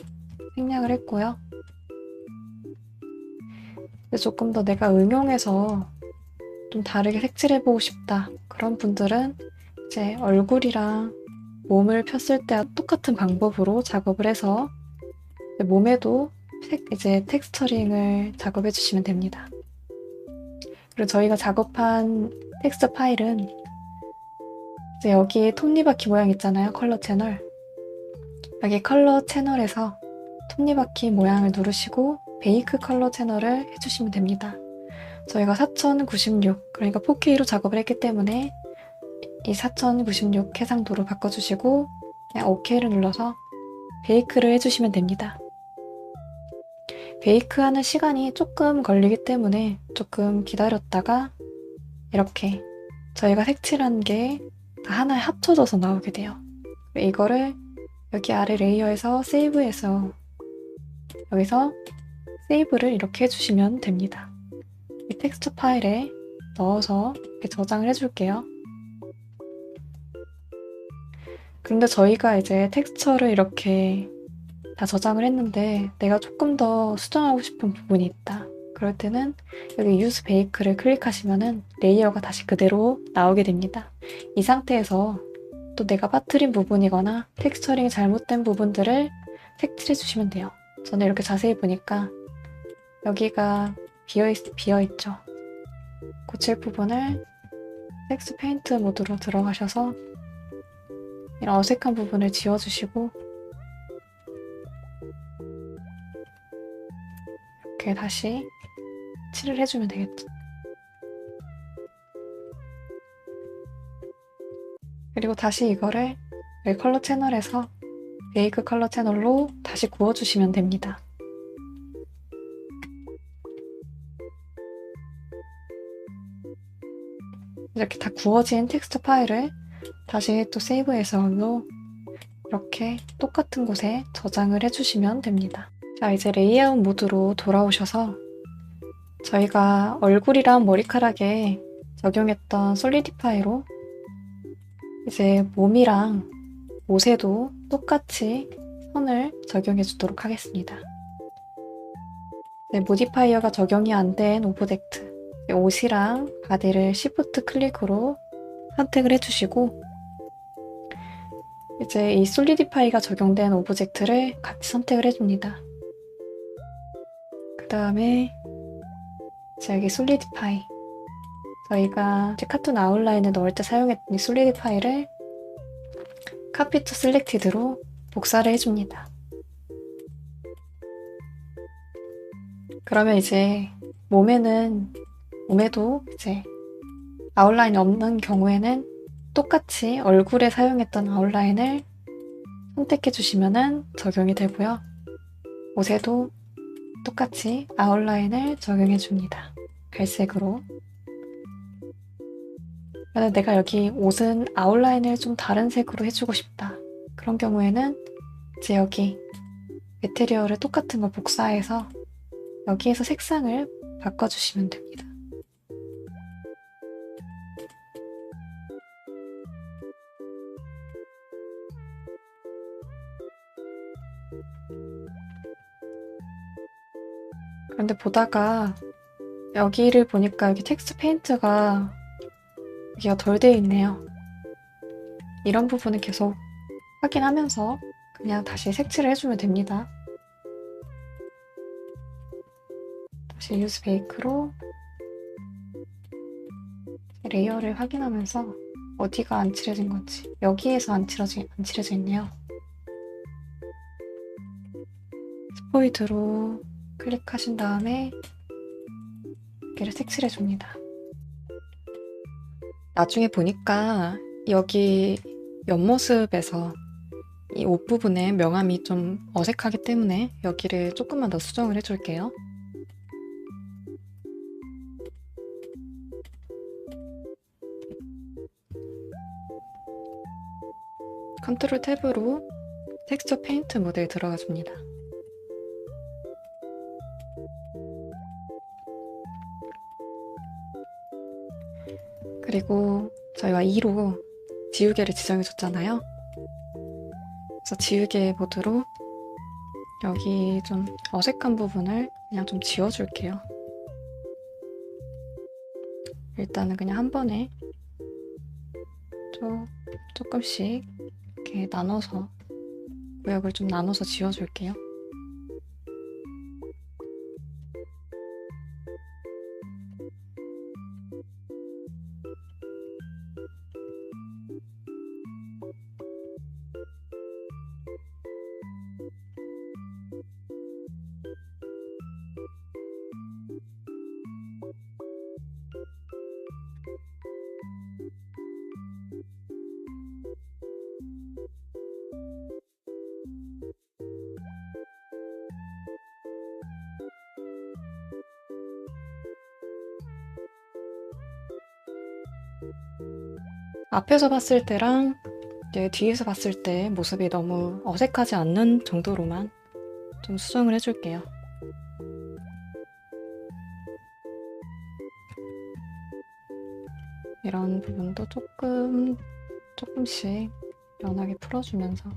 생략을 했고요. 조금 더 내가 응용해서 좀 다르게 색칠해보고 싶다. 그런 분들은 이제 얼굴이랑 몸을 폈을 때와 똑같은 방법으로 작업을 해서 몸에도 이제 텍스처링을 작업해 주시면 됩니다. 그리고 저희가 작업한 텍스처 파일은 이제 여기에 톱니바퀴 모양 있잖아요. 컬러 채널. 여기 컬러 채널에서 톱니바퀴 모양을 누르시고 베이크 컬러 채널을 해주시면 됩니다. 저희가 4096, 그러니까 4K로 작업을 했기 때문에 이 4096 해상도로 바꿔주시고 그냥 OK를 눌러서 베이크를 해주시면 됩니다. 베이크하는 시간이 조금 걸리기 때문에 조금 기다렸다가 이렇게 저희가 색칠한 게 다 하나에 합쳐져서 나오게 돼요. 이거를 여기 아래 레이어에서 세이브해서 여기서 세이브를 이렇게 해주시면 됩니다. 이 텍스처 파일에 넣어서 이렇게 저장을 해줄게요. 근데 저희가 이제 텍스처를 이렇게 다 저장을 했는데 내가 조금 더 수정하고 싶은 부분이 있다. 그럴 때는 여기 Use Bake를 클릭하시면은 레이어가 다시 그대로 나오게 됩니다. 이 상태에서 또 내가 빠뜨린 부분이거나 텍스처링이 잘못된 부분들을 색칠해 주시면 돼요. 저는 이렇게 자세히 보니까 여기가 비어있죠. 고칠 부분을 텍스트 페인트 모드로 들어가셔서 이런 어색한 부분을 지워주시고 이렇게 다시 칠을 해주면 되겠죠. 그리고 다시 이거를 여기 컬러 채널에서 베이크 컬러 채널로 다시 구워주시면 됩니다. 이렇게 다 구워진 텍스트 파일을 다시 또 세이브해서 이렇게 똑같은 곳에 저장을 해주시면 됩니다. 자, 이제 레이아웃 모드로 돌아오셔서 저희가 얼굴이랑 머리카락에 적용했던 솔리디파이로 이제 몸이랑 옷에도 똑같이 선을 적용해 주도록 하겠습니다. 네, 모디파이어가 적용이 안 된 오브젝트, 옷이랑 바디를 시프트 클릭으로 선택을 해주시고 이제 이 솔리디파이가 적용된 오브젝트를 같이 선택을 해줍니다. 그 다음에 이제 여기 솔리디파이, 저희가 이제 카툰 아웃라인을 넣을 때 사용했던 이 솔리디파이를 카피 투 셀렉티드로 복사를 해줍니다. 그러면 이제 몸에도 이제 아웃라인이 없는 경우에는 똑같이 얼굴에 사용했던 아웃라인을 선택해 주시면 적용이 되고요. 옷에도 똑같이 아웃라인을 적용해 줍니다. 갈색으로. 만약 내가 여기 옷은 아웃라인을 좀 다른 색으로 해주고 싶다. 그런 경우에는 이제 여기 매테리얼을 똑같은 걸 복사해서 여기에서 색상을 바꿔주시면 됩니다. 그런데 보다가 여기를 보니까 여기 텍스트 페인트가 여기가 덜 되어 있네요. 이런 부분은 계속 확인하면서 그냥 다시 색칠을 해주면 됩니다. 다시 유즈 베이크로 레이어를 확인하면서 어디가 안 칠해진 건지, 여기에서 안 칠해져 있네요. 스포이드로 클릭하신 다음에 여기를 색칠해 줍니다. 나중에 보니까 여기 옆모습에서 이 옷 부분에 명암이 좀 어색하기 때문에 여기를 조금만 더 수정을 해줄게요. 컨트롤 탭으로 텍스처 페인트 모드에 들어가 줍니다. 그리고 저희가 2로 지우개를 지정해 줬잖아요. 그래서 지우개 모드로 여기 좀 어색한 부분을 그냥 좀 지워줄게요. 일단은 그냥 한 번에 조금씩 이렇게 나눠서 구역을 좀 나눠서 지워줄게요. 앞에서 봤을 때랑 이제 뒤에서 봤을 때 모습이 너무 어색하지 않는 정도로만 좀 수정을 해줄게요. 이런 부분도 조금씩 연하게 풀어주면서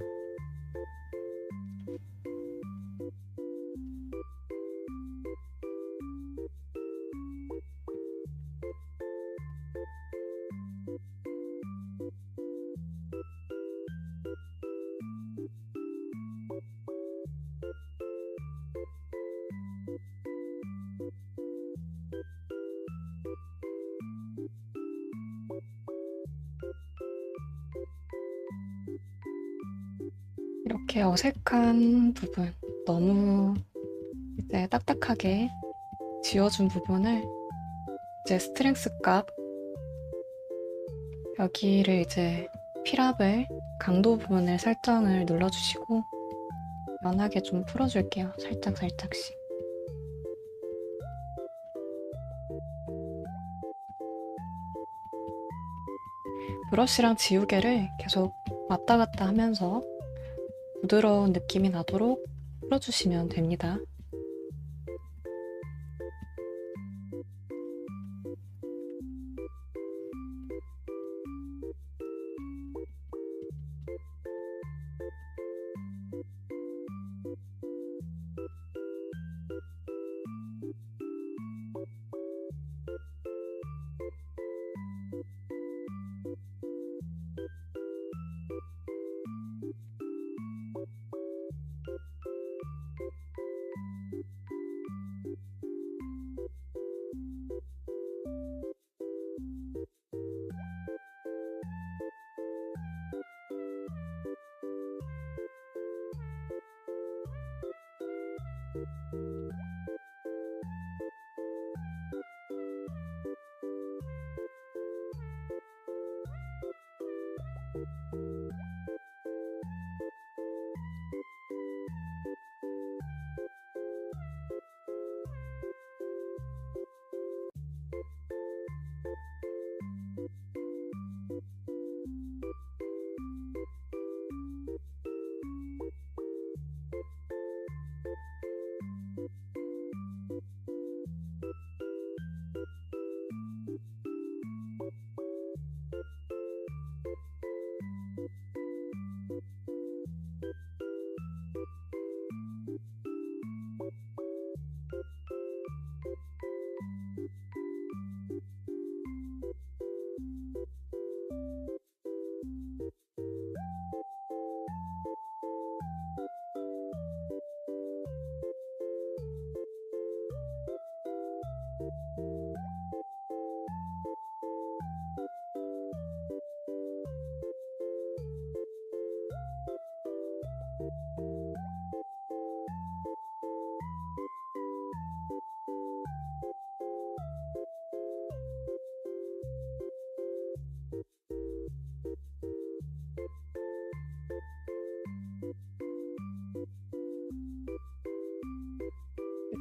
이렇게 어색한 부분, 너무 이제 딱딱하게 지워준 부분을 이제 스트렝스 값 여기를 이제 필압을 강도 부분을 설정을 눌러주시고 연하게 좀 풀어줄게요. 살짝씩. 브러쉬랑 지우개를 계속 왔다 갔다 하면서 부드러운 느낌이 나도록 풀어주시면 됩니다.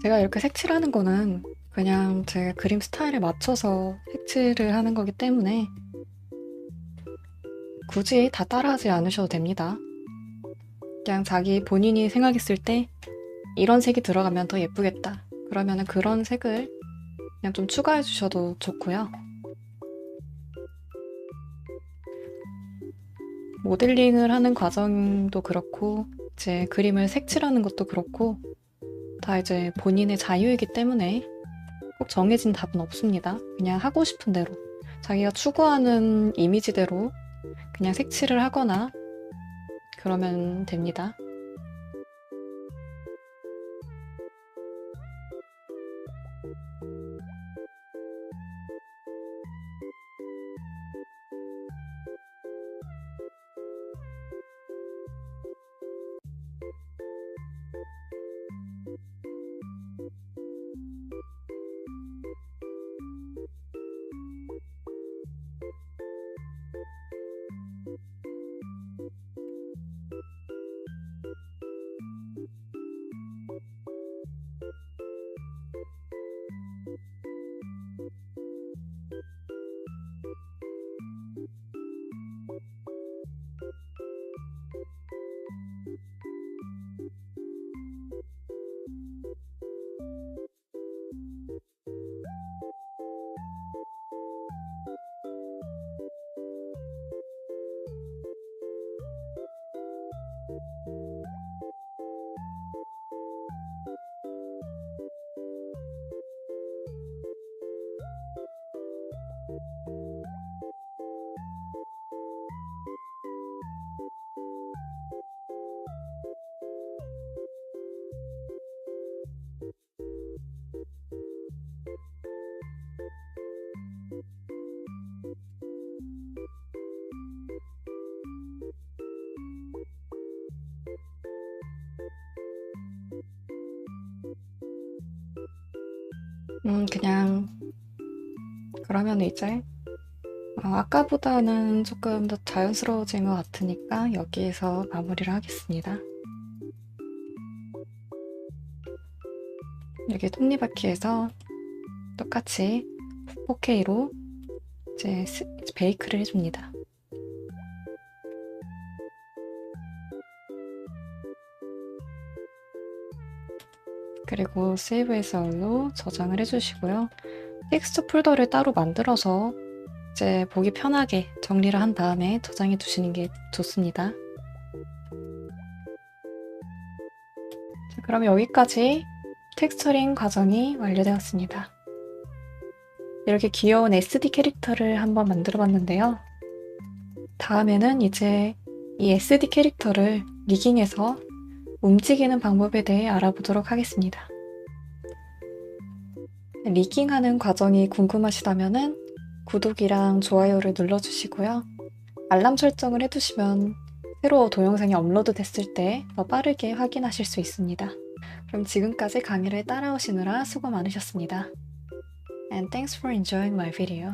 제가 이렇게 색칠하는 거는 그냥 제 그림 스타일에 맞춰서 색칠을 하는 거기 때문에 굳이 다 따라하지 않으셔도 됩니다. 그냥 자기 본인이 생각했을 때 이런 색이 들어가면 더 예쁘겠다. 그러면은 그런 색을 그냥 좀 추가해 주셔도 좋고요. 모델링을 하는 과정도 그렇고 제 그림을 색칠하는 것도 그렇고 다 이제 본인의 자유이기 때문에 꼭 정해진 답은 없습니다. 그냥 하고 싶은 대로 자기가 추구하는 이미지대로 그냥 색칠을 하거나 그러면 됩니다. 그냥 그러면 이제 아까보다는 조금 더 자연스러워진 것 같으니까 여기에서 마무리를 하겠습니다. 여기 톱니바퀴에서 똑같이 4K로 이제 베이크를 해줍니다. 그리고 세이브 에스 얼로 저장을 해주시고요. 텍스트 폴더를 따로 만들어서 이제 보기 편하게 정리를 한 다음에 저장해 두시는 게 좋습니다. 자, 그럼 여기까지 텍스처링 과정이 완료되었습니다. 이렇게 귀여운 SD 캐릭터를 한번 만들어 봤는데요. 다음에는 이제 이 SD 캐릭터를 리깅해서 움직이는 방법에 대해 알아보도록 하겠습니다. 리깅하는 과정이 궁금하시다면 구독이랑 좋아요를 눌러주시고요. 알람 설정을 해두시면 새로 동영상이 업로드 됐을 때 더 빠르게 확인하실 수 있습니다. 그럼 지금까지 강의를 따라오시느라 수고 많으셨습니다. And thanks for enjoying my video.